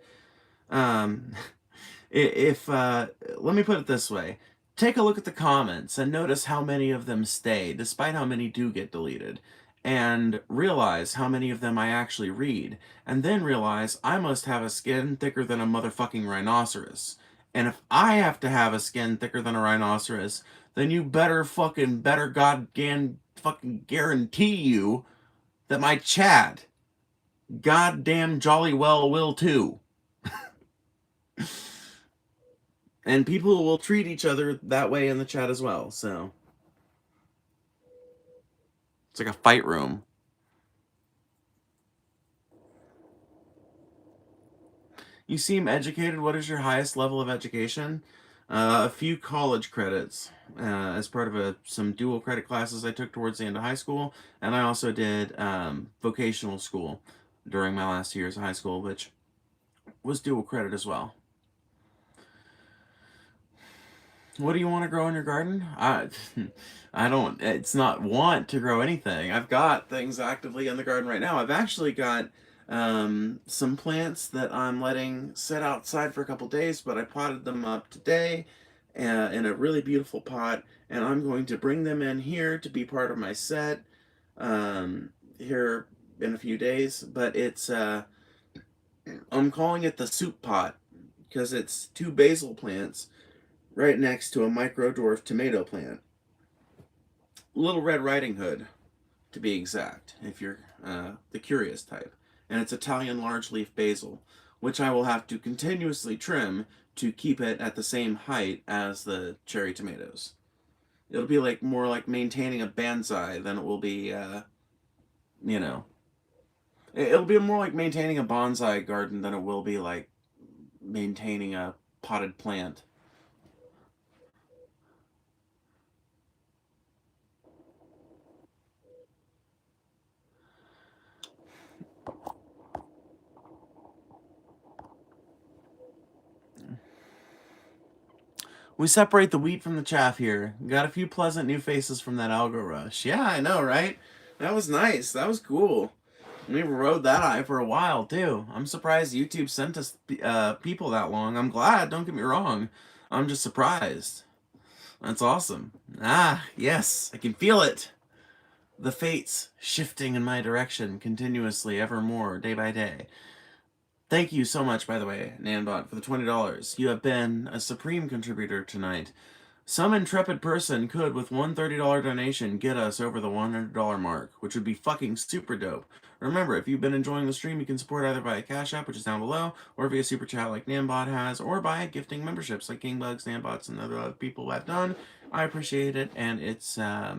Um, if let me put it this way, take a look at the comments and notice how many of them stay despite how many do get deleted, and realize how many of them I actually read, and then realize I must have a skin thicker than a motherfucking rhinoceros. And if I have to have a skin thicker than a rhinoceros, then you better goddamn fucking guarantee you that my chat goddamn jolly well will too. And people will treat each other that way in the chat as well. So it's like a fight room. You seem educated. What is your highest level of education? A few college credits as part of some dual credit classes I took towards the end of high school, and I also did vocational school during my last years of high school, which was dual credit as well. What do you want to grow in your garden? I don't. It's not want to grow anything. I've got things actively in the garden right now. I've actually got some plants that I'm letting sit outside for a couple days, but I potted them up today in a really beautiful pot, and I'm going to bring them in here to be part of my set here in a few days. But it's I'm calling it the soup pot because it's two basil plants right next to a micro dwarf tomato plant. Little Red Riding Hood, to be exact, if you're the curious type. And it's Italian large leaf basil, which I will have to continuously trim to keep it at the same height as the cherry tomatoes. It'll be like more like maintaining a bonsai than it will be, you know. It'll be more like maintaining a bonsai garden than it will be like maintaining a potted plant. We separate the wheat from the chaff here. Got a few pleasant new faces from that algo rush. Yeah, I know, right? That was nice. That was cool. We rode that eye for a while too. I'm surprised YouTube sent us people that long. I'm glad. Don't get me wrong. I'm just surprised. That's awesome. Ah, yes, I can feel it. The fates shifting in my direction continuously, evermore, day by day. Thank you so much, by the way, Nanbot, for the $20. You have been a supreme contributor tonight. Some intrepid person could, with one $30 donation, get us over the $100 mark, which would be fucking super dope. Remember, if you've been enjoying the stream, you can support either via Cash App, which is down below, or via Super Chat like Nambot has, or by gifting memberships like Kingbugs, Nambots, and other people have done. I appreciate it, and it's, yeah,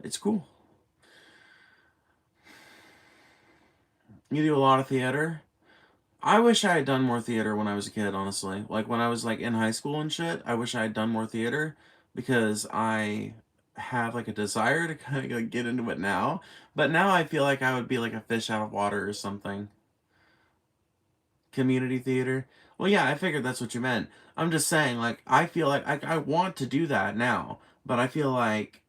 it's cool. You do a lot of theater. I wish I had done more theater when I was a kid, honestly. Like when I was like in high school and shit, I wish I had done more theater because I have like a desire to kind of like get into it now. But now I feel like I would be like a fish out of water or something. Community theater. Well, yeah, I figured that's what you meant. I'm just saying, like, I feel like I want to do that now, but I feel like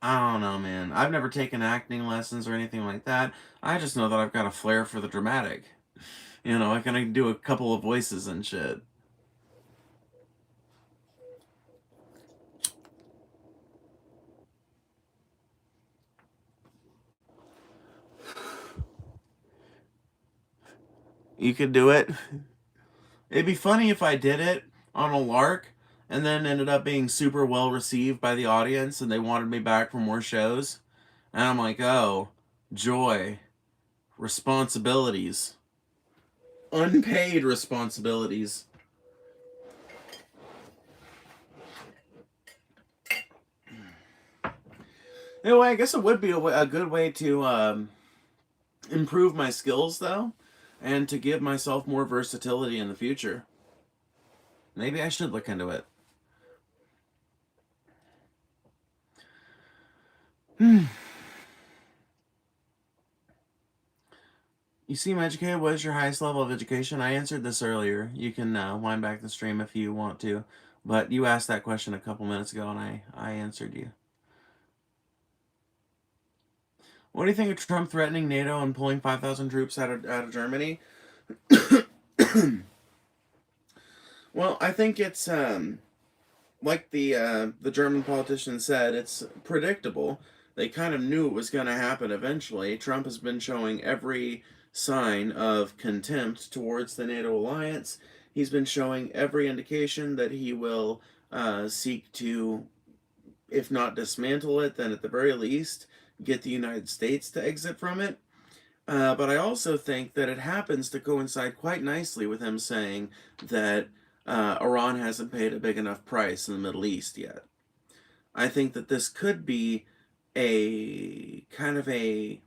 I don't know, man. I've never taken acting lessons or anything like that. I just know that I've got a flair for the dramatic. You know, I can do a couple of voices and shit. You could do it. It'd be funny if I did it on a lark and then ended up being super well received by the audience and they wanted me back for more shows. And I'm like, oh, joy, responsibilities, unpaid responsibilities. Anyway, I guess it would be a good way to improve my skills, though, and to give myself more versatility in the future. Maybe I should look into it. You seem educated. What is your highest level of education? I answered this earlier. You can wind back the stream if you want to. But you asked that question a couple minutes ago, and I answered you. What do you think of Trump threatening NATO and pulling 5,000 troops out of Germany? Well, I think it's like the German politician said, it's predictable. They kind of knew it was going to happen eventually. Trump has been showing every sign of contempt towards the NATO alliance. He's been showing every indication that he will seek to, if not dismantle it, then at the very least get the United States to exit from it. But I also think that it happens to coincide quite nicely with him saying that Iran hasn't paid a big enough price in the Middle East yet. I think that this could be a kind of a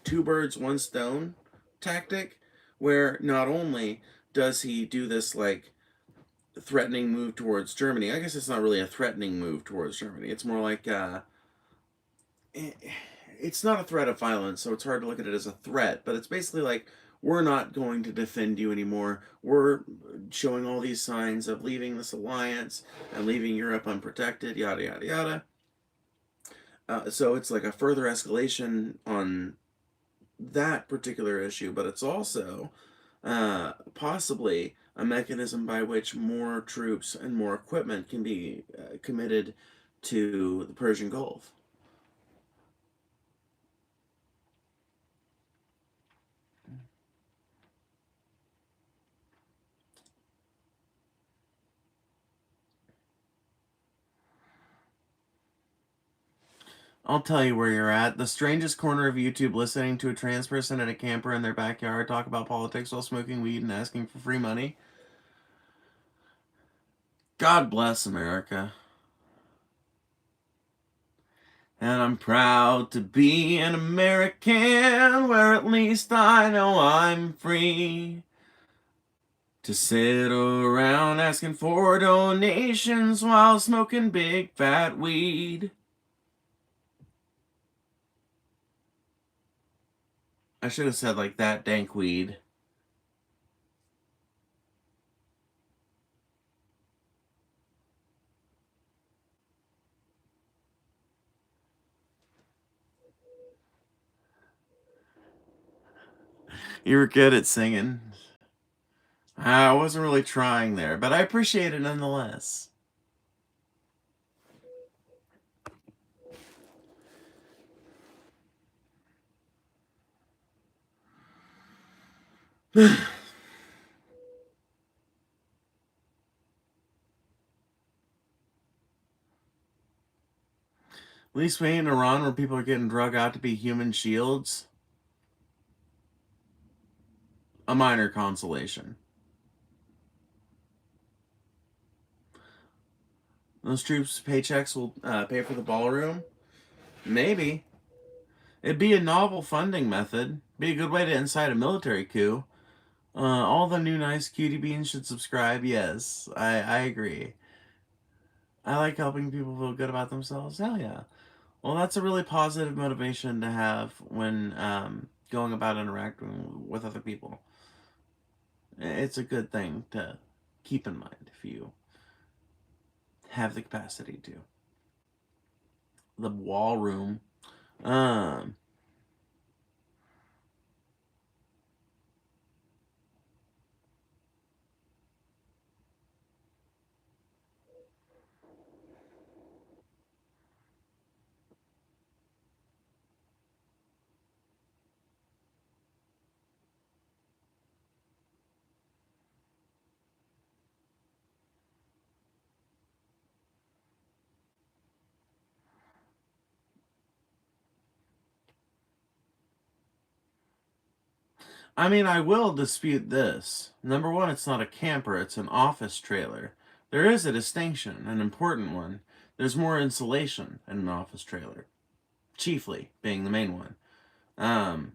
two birds, one stone tactic where not only does he do this like threatening move towards Germany, I guess it's not really a threatening move towards Germany. It's more like it's not a threat of violence, so it's hard to look at it as a threat, but it's basically like, we're not going to defend you anymore. We're showing all these signs of leaving this alliance and leaving Europe unprotected, yada, yada, yada. So it's like a further escalation on that particular issue, but it's also possibly a mechanism by which more troops and more equipment can be committed to the Persian Gulf. I'll tell you where you're at. The strangest corner of YouTube, listening to a trans person in a camper in their backyard talk about politics while smoking weed and asking for free money. God bless America. And I'm proud to be an American where at least I know I'm free to sit around asking for donations while smoking big fat weed. I should have said like that dank weed. You were good at singing. I wasn't really trying there, but I appreciate it nonetheless. At least we ain't in Iran where people are getting drug out to be human shields. A minor consolation. Those troops' paychecks will pay for the ballroom? Maybe. It'd be a novel funding method. Be a good way to incite a military coup. All the new nice cutie beans should subscribe. Yes, I agree. I like helping people feel good about themselves. Hell yeah. Well, that's a really positive motivation to have when going about interacting with other people. It's a good thing to keep in mind if you have the capacity to. The wall room. Um, I mean, I will dispute this. Number one, it's not a camper, it's an office trailer. There is a distinction, an important one. There's more insulation in an office trailer, chiefly being the main one. Um,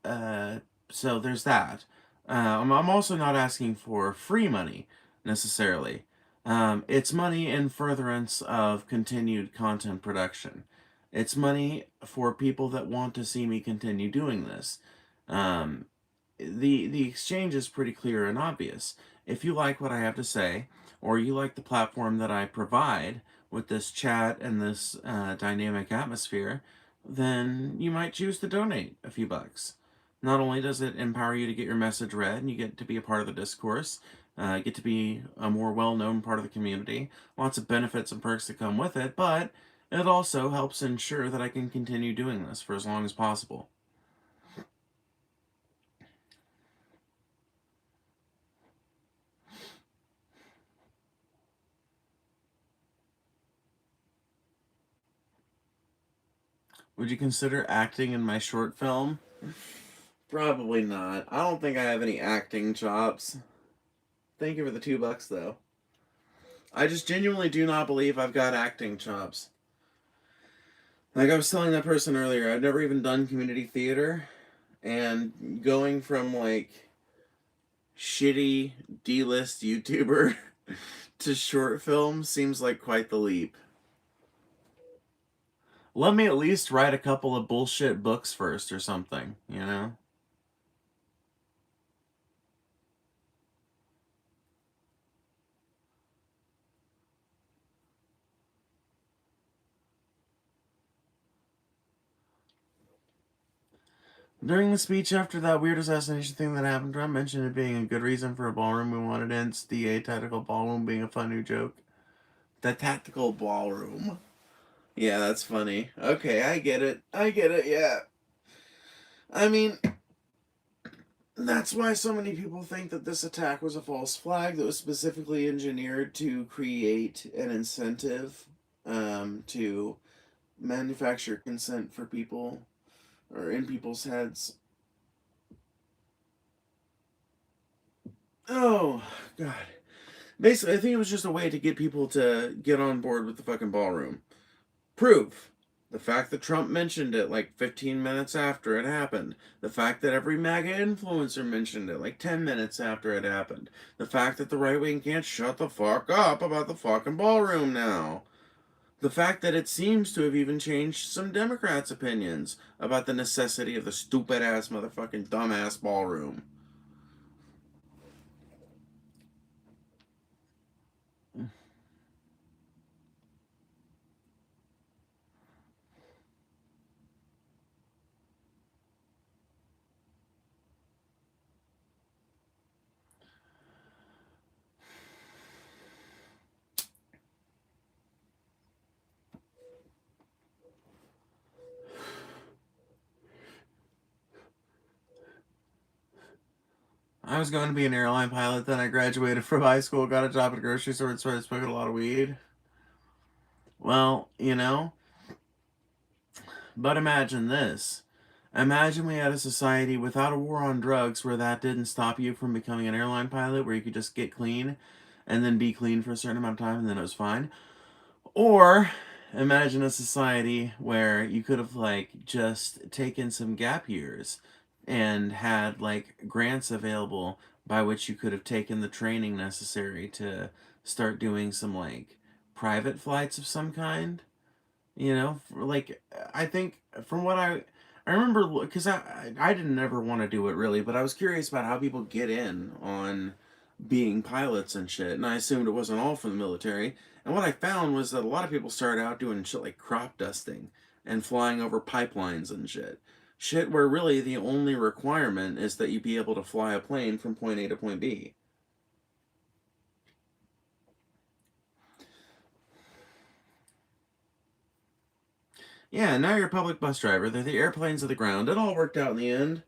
uh, so there's that. I'm also not asking for free money necessarily. It's money in furtherance of continued content production. It's money for people that want to see me continue doing this. Um, the exchange is pretty clear and obvious. If you like what I have to say, or you like the platform that I provide with this chat and this dynamic atmosphere, then you might choose to donate a few bucks. Not only does it empower you to get your message read and you get to be a part of the discourse, get to be a more well-known part of the community, lots of benefits and perks that come with it, but it also helps ensure that I can continue doing this for as long as possible. Would you consider acting in my short film? Probably not. I don't think I have any acting chops. Thank you for the $2 though. I just genuinely do not believe I've got acting chops. Like I was telling that person earlier, I've never even done community theater, and going from like shitty D-list YouTuber to short film seems like quite the leap. Let me at least write a couple of bullshit books first or something, you know? During the speech after that weird assassination thing that happened, Trump mentioned it being a good reason for a ballroom we wanted, hence the tactical ballroom being a fun new joke. The tactical ballroom. Yeah, that's funny. Okay, I get it. I get it, yeah. I mean, that's why so many people think that this attack was a false flag that was specifically engineered to create an incentive to manufacture consent for people or in people's heads. Oh, God. Basically, I think it was just a way to get people to get on board with the fucking ballroom. Proof. The fact that Trump mentioned it like 15 minutes after it happened. The fact that every MAGA influencer mentioned it like 10 minutes after it happened. The fact that the right wing can't shut the fuck up about the fucking ballroom now. The fact that it seems to have even changed some Democrats' opinions about the necessity of the stupid ass motherfucking dumbass ballroom. I was going to be an airline pilot, then I graduated from high school, got a job at a grocery store, and started smoking a lot of weed. Well, but imagine this. Imagine we had a society without a war on drugs where that didn't stop you from becoming an airline pilot, where you could just get clean and then be clean for a certain amount of time and then it was fine. Or imagine a society where you could have like just taken some gap years and had like grants available by which you could have taken the training necessary to start doing some like private flights of some kind. Like I think from what I remember, because I didn't ever want to do it really, but I was curious about how people get in on being pilots and shit, and I assumed it wasn't all for the military. And what I found was that a lot of people started out doing shit like crop dusting and flying over pipelines and shit. Shit where really the only requirement is that you be able to fly a plane from point A to point B. Yeah, now you're a public bus driver. They're the airplanes of the ground. It all worked out in the end.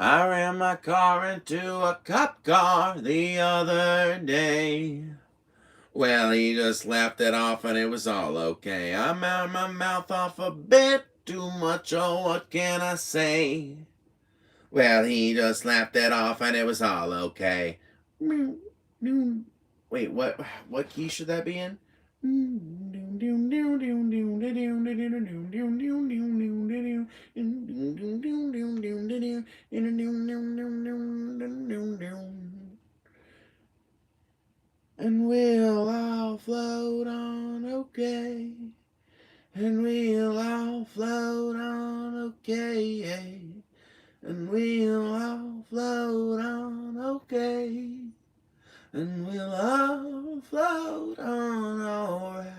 I ran my car into a cop car the other day. Well, he just laughed it off and it was all okay. I mounted my mouth off a bit too much, oh, what can I say? Well, he just laughed it off and it was all okay. Wait, what key should that be in? And we'll all float on okay. And we'll all float on okay. And we'll all float on okay. And we'll all float on alright.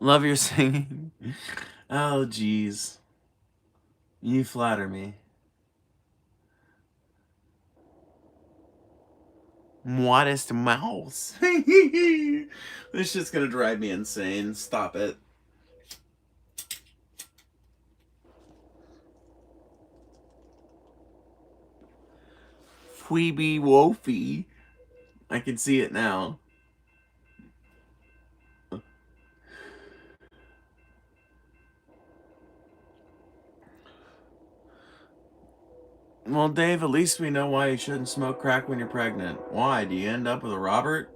Love your singing. Oh, jeez. You flatter me. Modest mouse. This shit's gonna drive me insane. Stop it. Phoebe Wolfie. I can see it now. Well, Dave, at least we know why you shouldn't smoke crack when you're pregnant. Why? Do you end up with a Robert?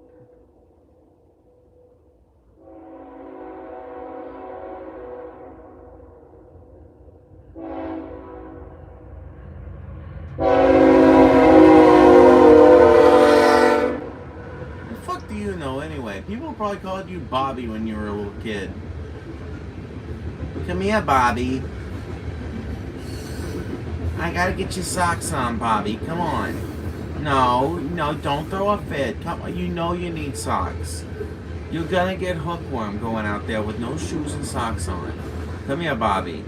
The fuck do you know anyway? People probably called you Bobby when you were a little kid. Come here, Bobby. I gotta get your socks on, Bobby. Come on. No, don't throw a fit. Come on, you know you need socks. You're gonna get hookworm going out there with no shoes and socks on. Come here, Bobby.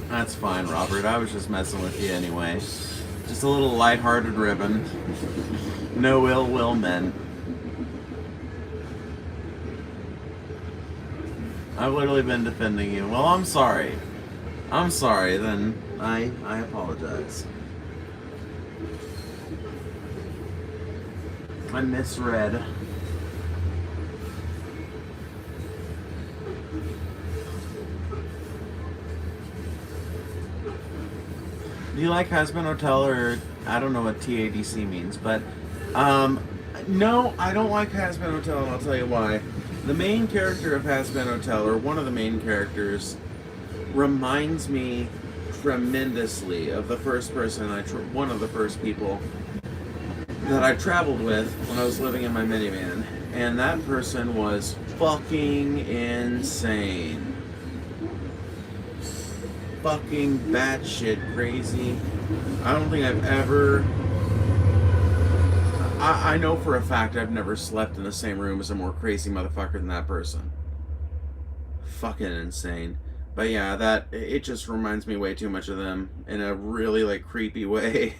That's fine, Robert. I was just messing with you anyway. Just a little lighthearted ribbon. No ill will meant. I've literally been defending you. Well, I'm sorry. I'm sorry, then I apologize. I misread. Do you like Husband Hotel, or I don't know what TADC means, but no, I don't like Husband Hotel, and I'll tell you why. The main character of Husband Hotel, or one of the main characters, reminds me tremendously of the first person one of the first people that I traveled with when I was living in my minivan, and that person was fucking insane. fucking batshit crazy. I don't think I've ever. I know for a fact I've never slept in the same room as a more crazy motherfucker than that person. Fucking insane. But yeah, that it just reminds me way too much of them in a really like creepy way.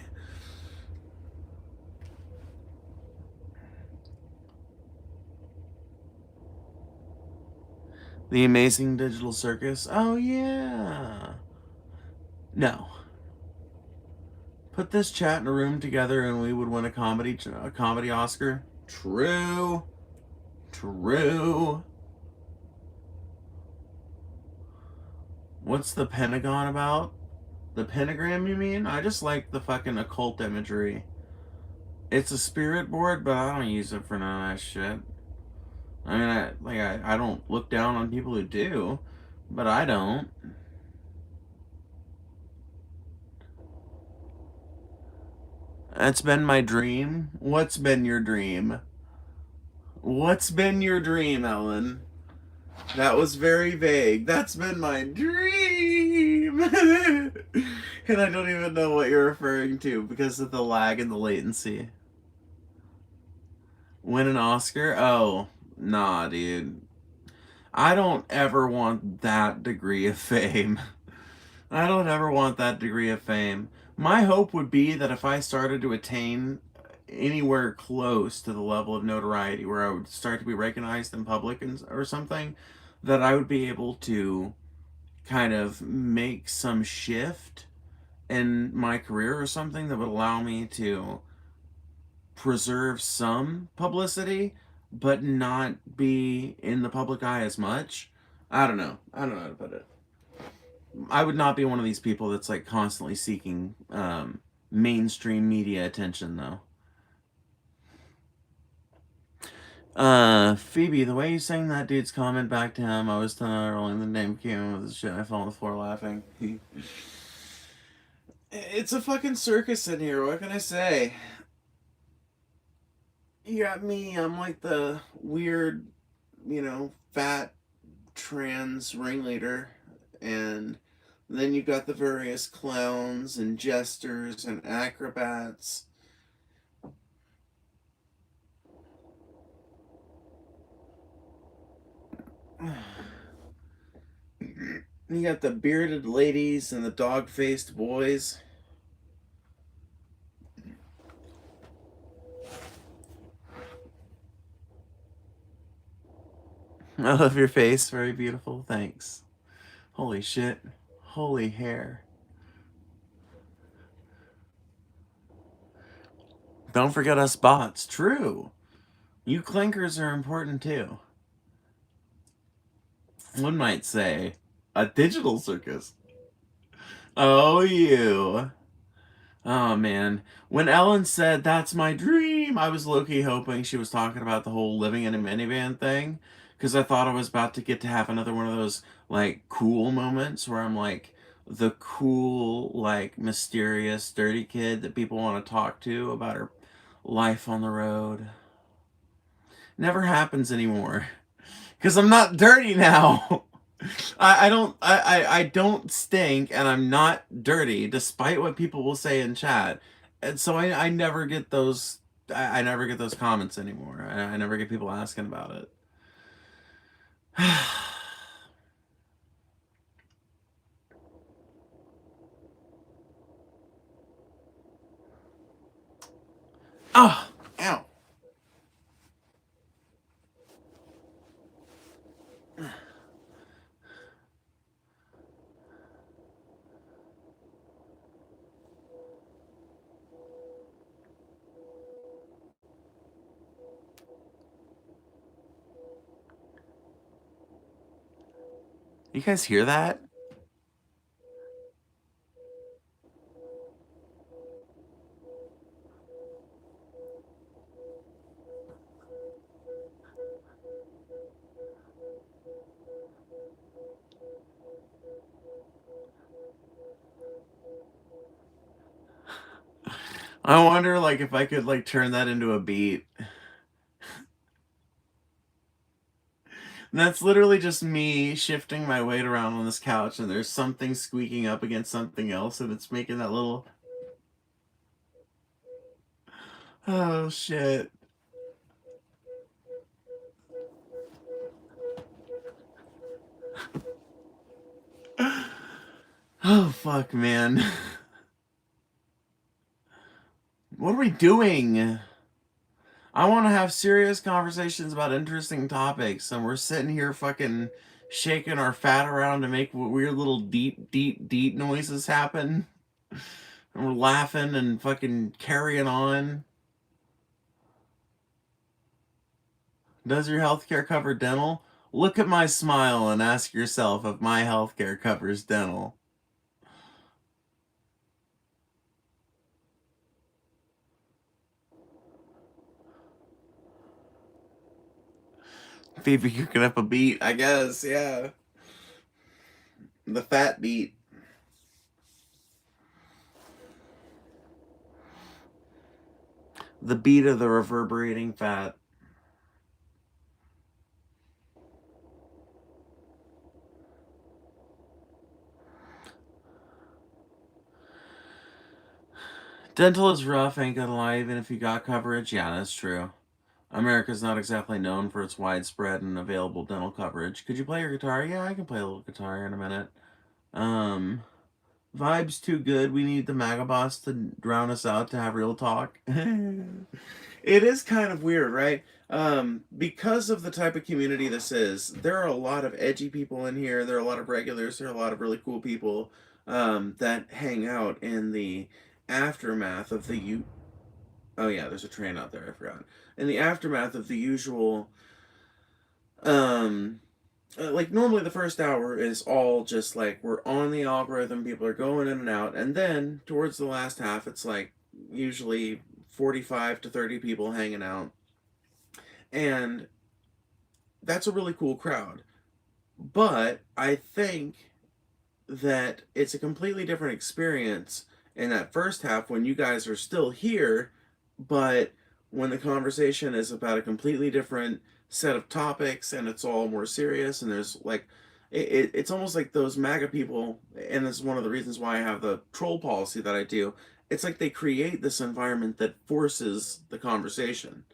The Amazing Digital Circus. Oh yeah. No. Put this chat in a room together and we would win a comedy Oscar. True. True. What's the Pentagon about? The pentagram, you mean? I just like the fucking occult imagery. It's a spirit board, but I don't use it for none of that shit. I mean, I don't look down on people who do, but I don't. That's been my dream. What's been your dream? What's been your dream, Ellen? That was very vague. That's been my dream. And I don't even know what you're referring to because of the lag and the latency. Win an Oscar? Oh, nah, dude. I don't ever want that degree of fame. I don't ever want that degree of fame. My hope would be that if I started to attain anywhere close to the level of notoriety where I would start to be recognized in public or something, that I would be able to kind of make some shift in my career or something that would allow me to preserve some publicity but not be in the public eye as much. I don't know. I don't know how to put it. I would not be one of these people that's like constantly seeking mainstream media attention though. Phoebe, the way you sang that dude's comment back to him, I was rolling the name came with his shit. I fell on the floor laughing. It's a fucking circus in here. What can I say? You got me. I'm like the weird, fat trans ringleader, and then you've got the various clowns and jesters and acrobats. You got the bearded ladies and the dog-faced boys. I love your face. Very beautiful. Thanks. Holy shit. Holy hair. Don't forget us bots. True. You clankers are important too. One might say a digital circus. Oh, you. Oh, man. When Ellen said, that's my dream, I was low-key hoping she was talking about the whole living in a minivan thing. Because I thought I was about to get to have another one of those, like, cool moments where I'm, like, the cool, like, mysterious, dirty kid that people want to talk to about her life on the road. Never happens anymore. Because I'm not dirty now. I don't stink and I'm not dirty despite what people will say in chat. And so I never get those I never get those comments anymore. I never get people asking about it. Oh, ow. You guys hear that? I wonder like if I could like turn that into a beat. That's literally just me shifting my weight around on this couch, and there's something squeaking up against something else, and it's making that little. Oh shit. Oh fuck, man. What are we doing? I want to have serious conversations about interesting topics, and we're sitting here fucking shaking our fat around to make weird little deep noises happen. And we're laughing and fucking carrying on. Does your healthcare cover dental? Look at my smile and ask yourself if my healthcare covers dental. Phoebe cooking up a beat, I guess, yeah. The fat beat. The beat of the reverberating fat. Dental is rough, ain't gonna lie, even if you got coverage. Yeah, that's true. America's not exactly known for its widespread and available dental coverage. Could you play your guitar? Yeah, I can play a little guitar in a minute. Um, Vibes too good. We need the MAGA boss to drown us out to have real talk. It is kind of weird, right? Because of the type of community this is, there are a lot of edgy people in here. There are a lot of regulars. There are a lot of really cool people that hang out in the aftermath of the Oh yeah, there's a train out there. I forgot. In the aftermath of the usual, um, like normally the first hour is all just like we're on the algorithm. People are going in and out, and then towards the last half, it's like usually 45 to 30 people hanging out, and that's a really cool crowd. But I think that it's a completely different experience in that first half when you guys are still here, but when the conversation is about a completely different set of topics and it's all more serious and there's like it's almost like those MAGA people, and this is one of the reasons why I have the troll policy that I do. It's like they create this environment that forces the conversation.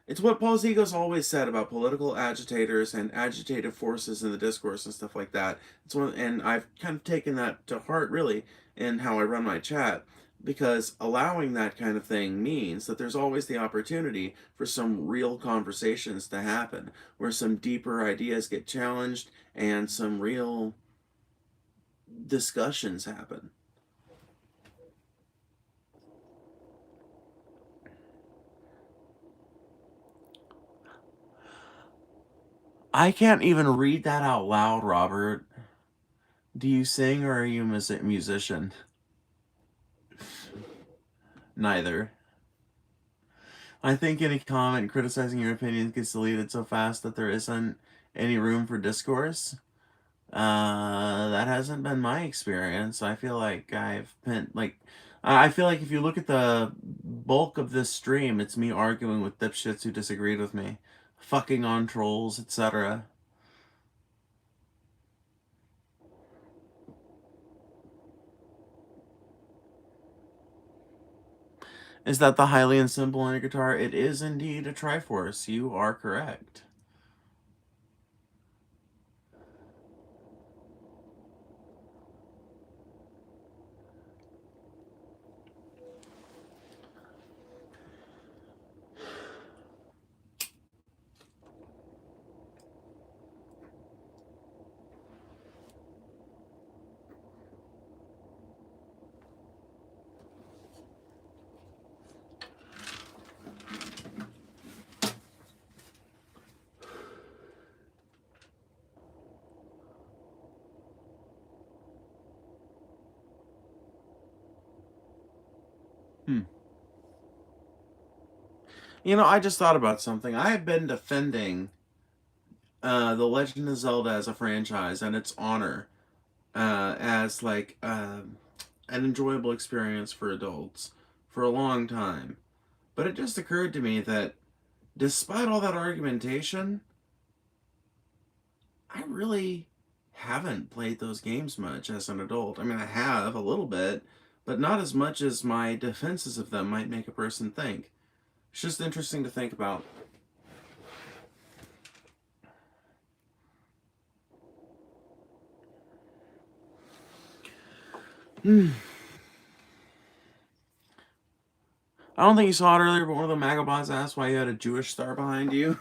It's what Paul Zegos always said about political agitators and agitative forces in the discourse and stuff like that. It's one, and I've kind of taken that to heart really in how I run my chat, because allowing that kind of thing means that there's always the opportunity for some real conversations to happen, where some deeper ideas get challenged and some real discussions happen. I can't even read that out loud, Robert. Do you sing or are you a musician? Neither. I think any comment criticizing your opinion gets deleted so fast that there isn't any room for discourse. That hasn't been my experience. I feel like I've been like, I feel like if you look at the bulk of this stream, it's me arguing with dipshits who disagreed with me, fucking on trolls, etc. Is that the Hylian symbol on your guitar? It is indeed a Triforce. You are correct. Hmm. You know, I just thought about something. I have been defending The Legend of Zelda as a franchise and its honor as like an enjoyable experience for adults for a long time. But it just occurred to me that despite all that argumentation, I really haven't played those games much as an adult. I mean, I have a little bit, but not as much as my defenses of them might make a person think. It's just interesting to think about. I don't think you saw it earlier, but one of the Magabots asked why you had a Jewish star behind you.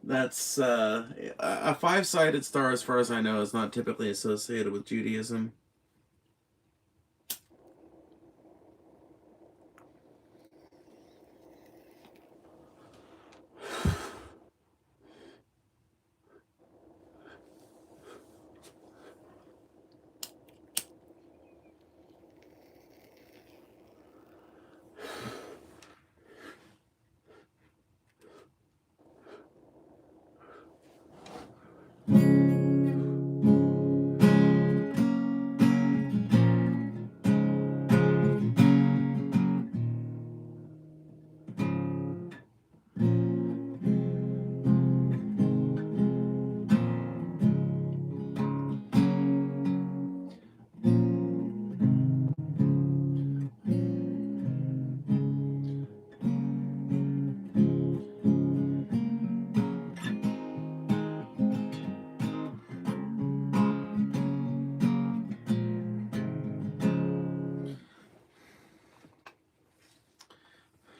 That's a five-sided star, as far as I know, is not typically associated with Judaism.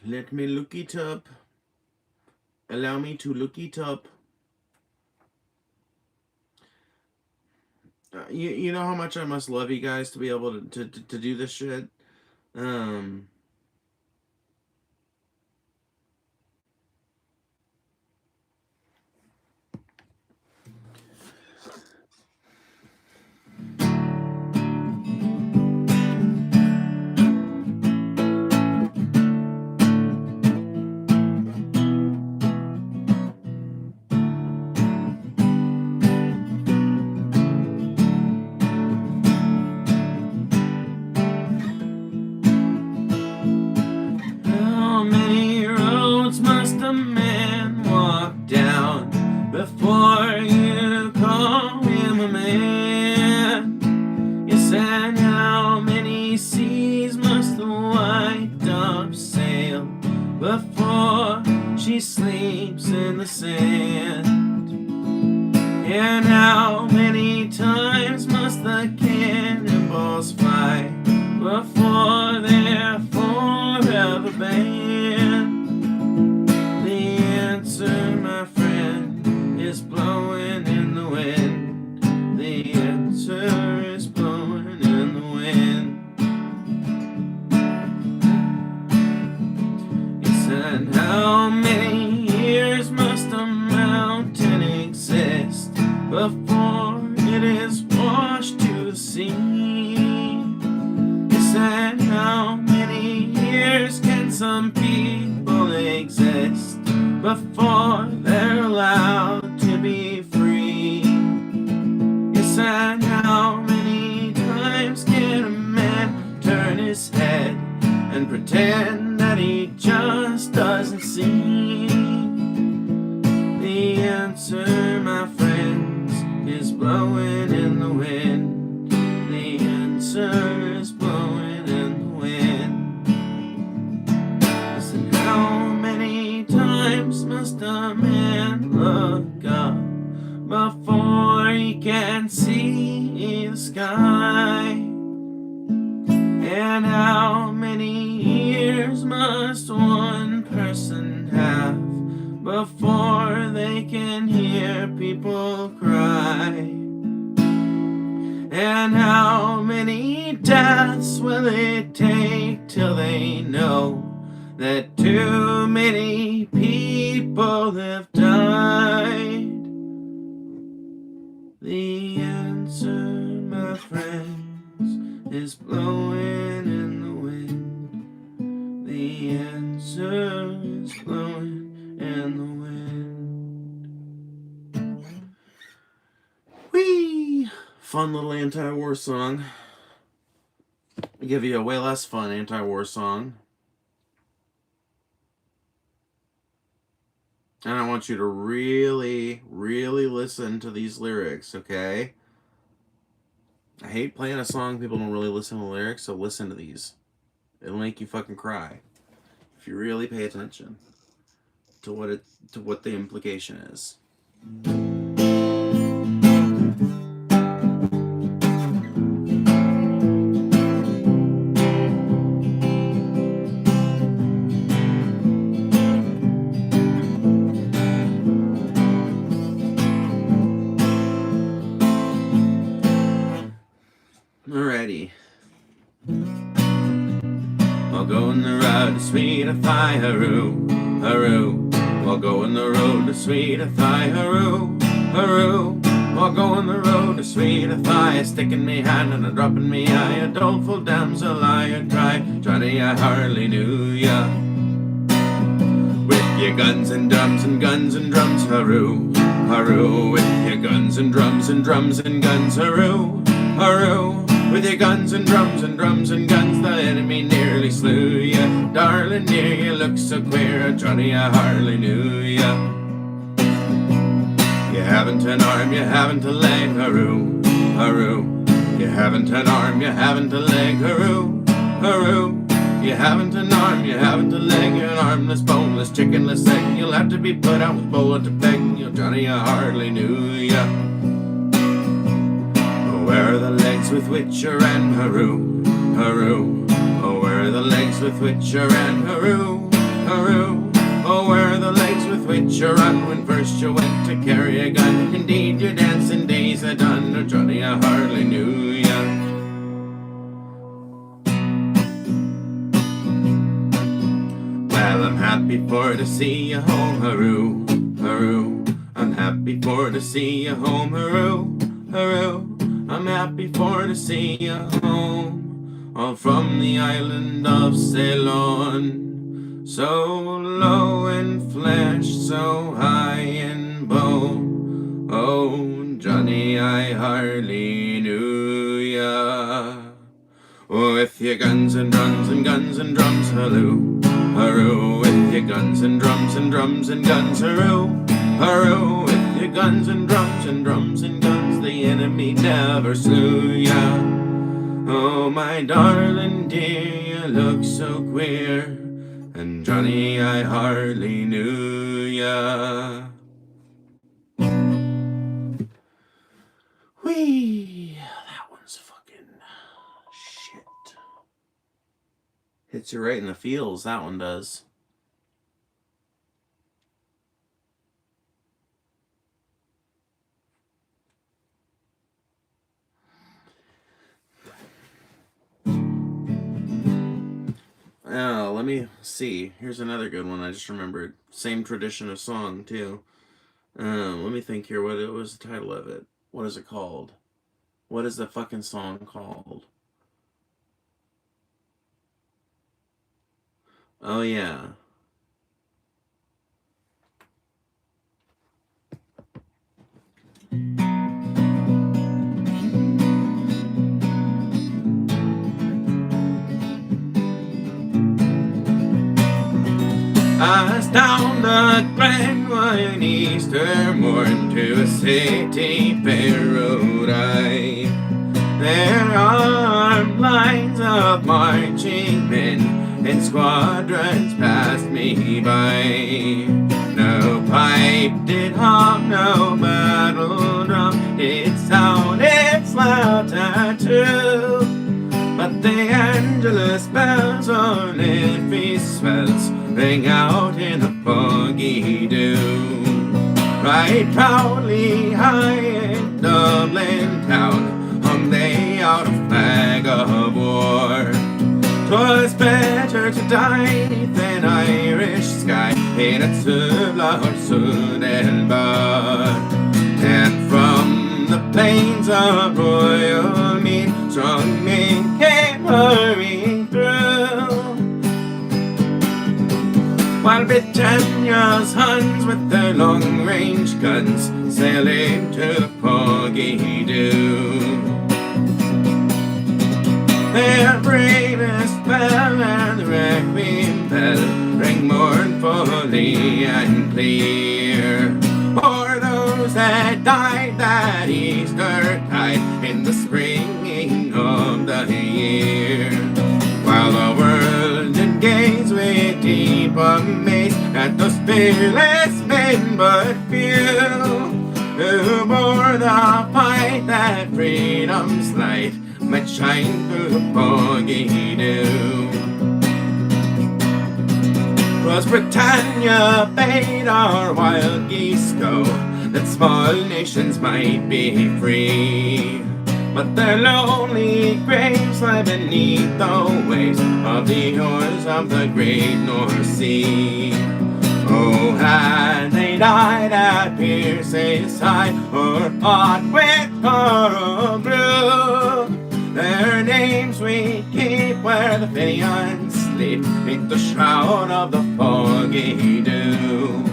Let me look it up. Allow me to look it up. You know how much I must love you guys to be able to do this shit. Um, how many roads must a man walk down before you call him a man? Yes, and how many seas must the white dove sail before she sleeps in the sand? And how many times must the cannonballs fly before they're forever banned? The answer, my friend, is blowing in the wind. The answer is blowing in the wind. Yes, and how many years must a mountain exist before it is washed to the sea? Yes, and how many years can some people exist before they're allowed to be free? Yes, and how many times can a man turn his head and pretend that he just doesn't see? The answer, my friends, is blowing in the wind. The answer is blowing in the wind. Listen, how many times must a man look up before he can see the sky? And how many years must one person have before they can hear people cry? And how many deaths will it take till they know that too many people have died? The answer, my friends, is blowing in the wind. The answer is blowing in the wind. Whee! Fun little anti-war song. I'll give you a way less fun anti-war song. And I want you to really, really listen to these lyrics, okay? I hate playing a song people don't really listen to the lyrics, so listen to these. It'll make you fucking cry if you really pay attention to what the implication is. Alrighty. I'll go on the road to sweet Thai, haroo, haroo. I'll go on the road to sweet Thai, haroo, haroo. I'll go on the road to sweet Thai, sticking me hand and a dropping me eye, a doleful damsel I cry, Johnny, I hardly knew ya. With your guns and drums and guns and drums, haroo, haroo. With your guns and drums and drums and guns, haroo, haroo. With your guns and drums and drums and guns, the enemy nearly slew ya. Darling dear, you look so queer, Johnny, I hardly knew ya. You haven't an arm, you haven't a leg, haroo, haroo. You haven't an arm, you haven't a leg, haroo, haroo. You haven't an arm, you haven't a leg, you're an armless, boneless, chickenless egg. You'll have to be put out with bullet to peg. You, Johnny, I hardly knew ya. Where are the legs with which you ran, haroo, haroo? Oh, where are the legs with which you ran, haroo, haroo? Oh, where are the legs with which you run when first you went to carry a gun? Indeed, your dancing days are done, oh, Johnny, I hardly knew ya. Well, I'm happy for to see you home, haroo, haroo. I'm happy for to see you home, haroo, haroo. I'm happy for to see you home, all from the island of Ceylon. So low in flesh, so high in bone. Oh, Johnny, I hardly knew ya. With your guns and drums and guns and drums, halloo, haroo. With your guns and drums and drums and guns, haroo, haroo. With your guns and drums and drums and guns, the enemy never slew ya. Oh, my darling dear, you look so queer, and Johnny, I hardly knew ya. Whee! That one's fucking shit. Hits you right in the feels, that one does. Oh, let me see. Here's another good one I just remembered. Same tradition of song, too. Let me think here. What was the title of it? What is it called? What is the fucking song called? Oh, yeah. I was down the Grand one Easter morn to a city fair rode I. There are lines of marching men and squadrons passed me by. No pipe did hum, no battle drum did sound its loud tattoo. But the Angelus bells or Lefty swells rang out in a foggy dew. Right proudly high in Dublin town hung they out a flag of war. 'Twas better to die than Irish sky in a Tubla or Sudelbar. And from the plains of Royal Mead strong men came hurrying through, while Britannia's Huns with their long-range guns sailed into the foggy dew. Their bravest fell and the requiem fell ring mournfully and clear. For those that died that Easter tide in the springing of the year. While the world engaged with deep amaze at those fearless men but few, who bore the fight that freedom's light might shine through the foggy dew. 'Twas Britannia bade our wild geese go, that small nations might be free. But their lonely graves lie beneath the waves of the oars of the great North Sea. Oh, had they died at Pierce's side, or fought with coral blue, their names we keep where the Fenians sleep, beneath the shroud of the foggy dew.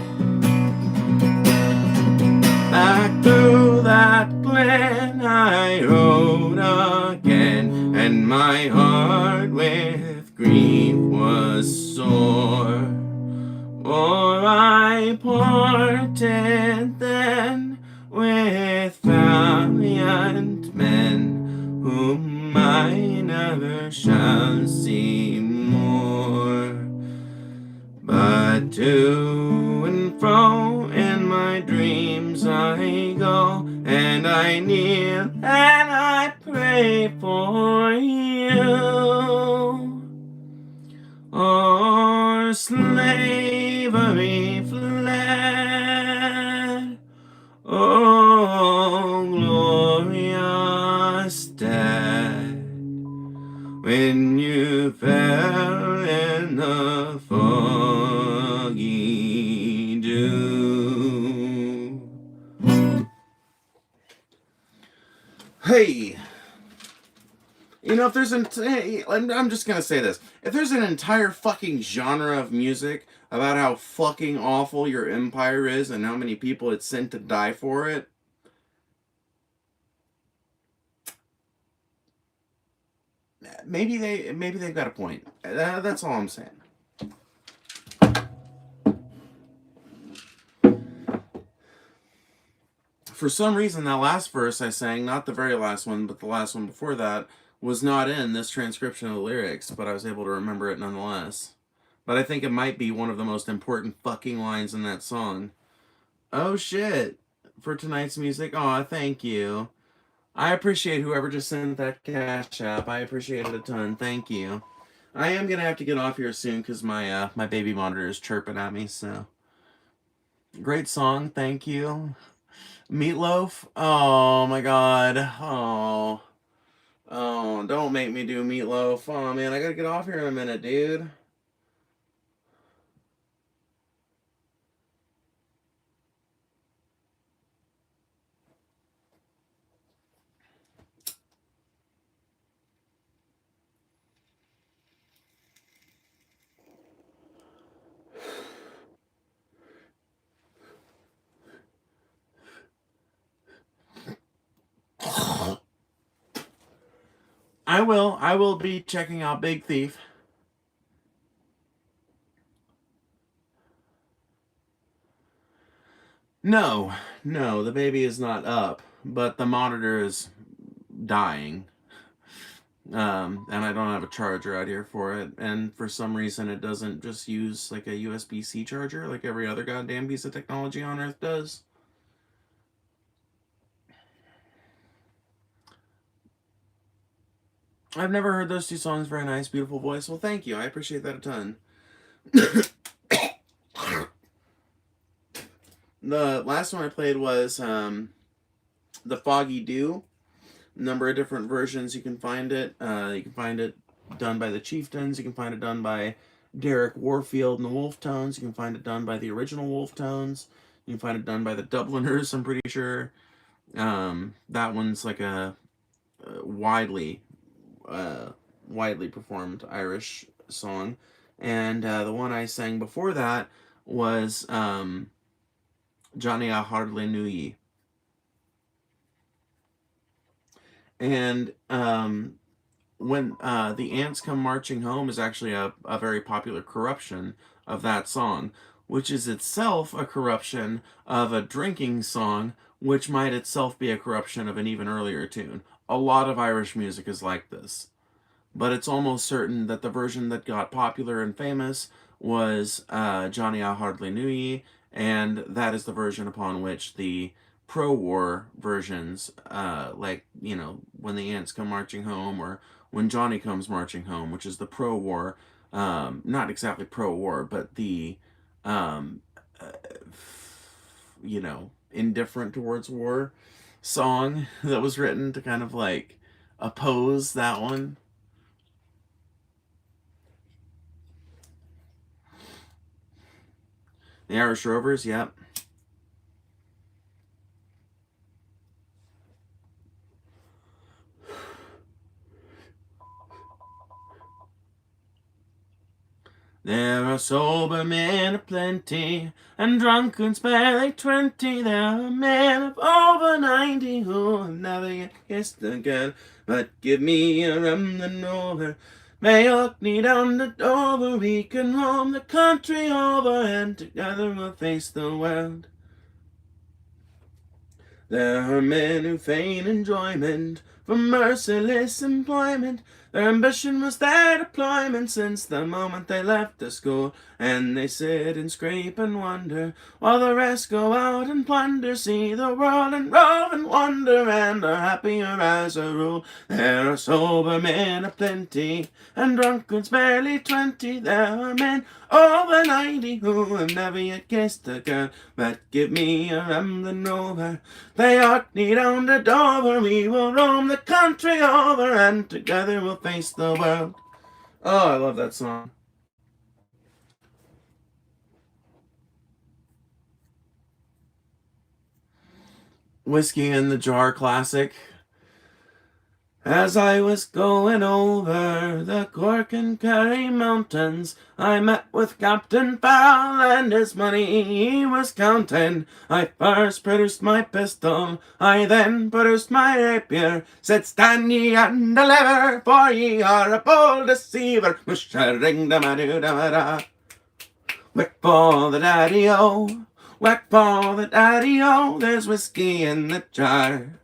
Back through that glen I rode again, and my heart with grief was sore. For I parted then with valiant men, whom I never shall see more. But to and fro in my dreams I go, and I kneel and I pray for you. Or slavery fled, oh glorious death, when you fell in the foggy dew. Hey, you know, if there's I'm just gonna say this. If there's an entire fucking genre of music about how fucking awful your empire is and how many people it's sent to die for it, maybe they've got a point. That's all I'm saying. For some reason, that last verse I sang, not the very last one, but the last one before that, was not in this transcription of the lyrics, but I was able to remember it nonetheless. But I think it might be one of the most important fucking lines in that song. Oh shit. For tonight's music. Aw, thank you. I appreciate whoever just sent that cash app. I appreciate it a ton. Thank you. I am gonna have to get off here soon because my baby monitor is chirping at me, so. Great song, thank you. Meatloaf? Oh my god. Oh. Oh, don't make me do Meatloaf. Oh man, I gotta get off here in a minute, dude. I will be checking out Big Thief. No, the baby is not up, but the monitor is dying. And I don't have a charger out here for it, and for some reason it doesn't just use like a USB-C charger like every other goddamn piece of technology on Earth does. I've never heard those two songs. Very nice, beautiful voice. Well, thank you. I appreciate that a ton. The last one I played was The Foggy Dew. Number of different versions you can find it. You can find it done by the Chieftains. You can find it done by Derek Warfield and the Wolf Tones. You can find it done by the original Wolf Tones. You can find it done by the Dubliners, I'm pretty sure. That one's like a widely performed Irish song. And the one I sang before that was Johnny I Hardly Knew Ye. And when the ants come marching home is actually a very popular corruption of that song, which is itself a corruption of a drinking song, which might itself be a corruption of an even earlier tune. A lot of Irish music is like this, but it's almost certain that the version that got popular and famous was Johnny I Hardly Knew Ye, and that is the version upon which the pro-war versions, like, you know, When the Ants Come Marching Home or When Johnny Comes Marching Home, which is the pro-war, not exactly pro-war, but the, um, uh, you know, indifferent towards war song that was written to kind of like oppose that one. The Irish Rovers, yep. There are sober men aplenty, and drunkards barely 20. There are men of over 90 who have never yet kissed a girl. But give me a rum and over, may Orkney down to Dover. We can roam the country over, and together we'll face the world. There are men who feign enjoyment from merciless employment. Their ambition was their deployment since the moment they left the school. And they sit and scrape and wonder while the rest go out and plunder. See the world and rove and wonder and are happier as a rule. There are sober men aplenty and drunkards barely 20. There are men over 90 who have never yet kissed a girl. But give me a rambling rover, they Orkney down to Dover. We will roam the country over, and together we'll face the world. Oh, I love that song. Whiskey in the Jar classic. As I was going over the Cork and Kerry mountains, I met with Captain Farrell and his money he was counting. I first produced my pistol, I then produced my rapier. Said, stand ye and deliver, for ye are a bold deceiver. Mush-a-ring-da-ma-doo-da-ma-da. Whack for the daddy-o, whack for the daddy-o, there's whiskey in the jar.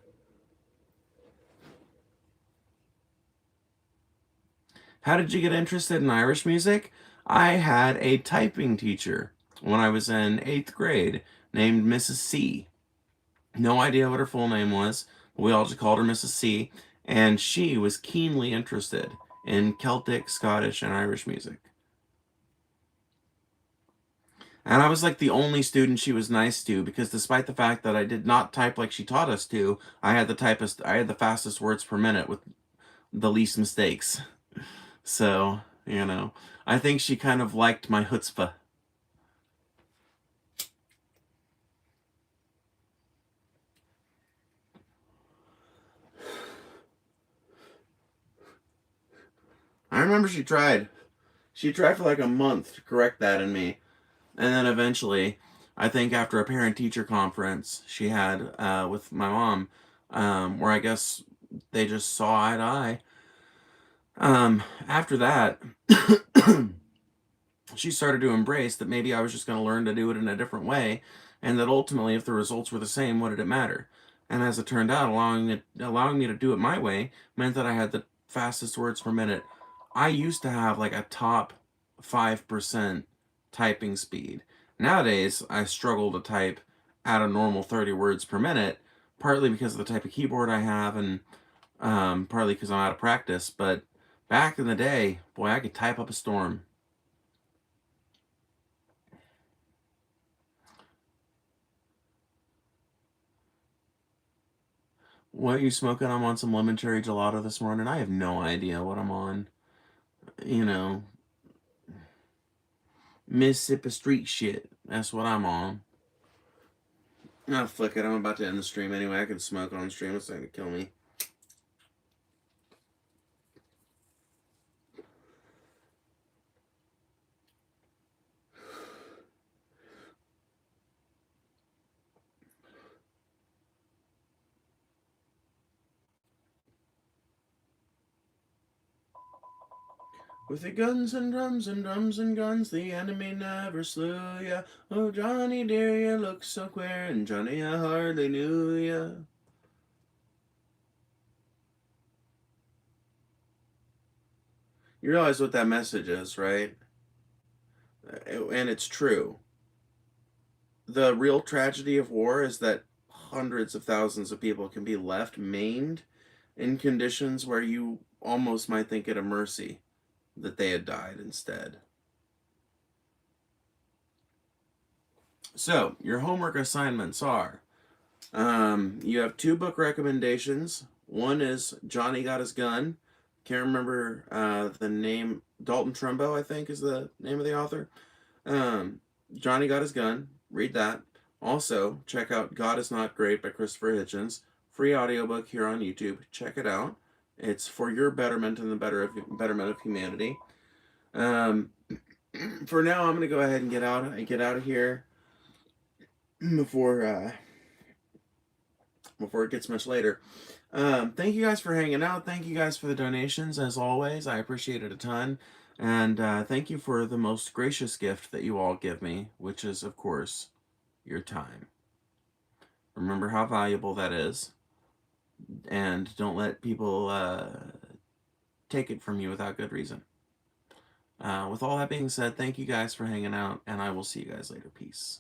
How did you get interested in Irish music? I had a typing teacher when I was in 8th grade named Mrs. C. No idea what her full name was, but we all just called her Mrs. C. And she was keenly interested in Celtic, Scottish, and Irish music. And I was like the only student she was nice to because despite the fact that I did not type like she taught us to, I had the fastest words per minute with the least mistakes. So, you know, I think she kind of liked my chutzpah. I remember she tried. She tried for like a month to correct that in me. And then eventually, I think after a parent teacher conference she had with my mom, where I guess they just saw eye to eye. After that, she started to embrace that maybe I was just going to learn to do it in a different way, and that ultimately, if the results were the same, what did it matter? And as it turned out, allowing me to do it my way meant that I had the fastest words per minute. I used to have like a top 5% typing speed. Nowadays, I struggle to type at a normal 30 words per minute, partly because of the type of keyboard I have, and partly because I'm out of practice. But back in the day, boy, I could type up a storm. What are you smoking? I'm on some lemon cherry gelato this morning. I have no idea what I'm on. You know, Mississippi street shit. That's what I'm on. Oh, fuck it. I'm about to end the stream anyway. I can smoke on stream. It's not going to kill me. With the guns and drums and drums and guns, the enemy never slew ya. Oh, Johnny dear, you look so queer, and Johnny, I hardly knew ya. You realize what that message is, right? And it's true. The real tragedy of war is that hundreds of thousands of people can be left maimed in conditions where you almost might think it a mercy that they had died instead. So, your homework assignments are you have 2 book recommendations. One is Johnny Got His Gun. Can't remember the name. Dalton Trumbo, I think, is the name of the author. Um, Johnny Got His Gun. Read that. Also, check out God Is Not Great by Christopher Hitchens. Free audiobook here on YouTube. Check it out. It's for your betterment and the betterment of humanity. Um, for now, I'm gonna go ahead and get out of here before it gets much later. Thank you guys for hanging out. Thank you guys for the donations, as always. I appreciate it a ton. And thank you for the most gracious gift that you all give me, which is, of course, your time. Remember how valuable that is. And don't let people take it from you without good reason. With all that being said, thank you guys for hanging out, and I will see you guys later. Peace.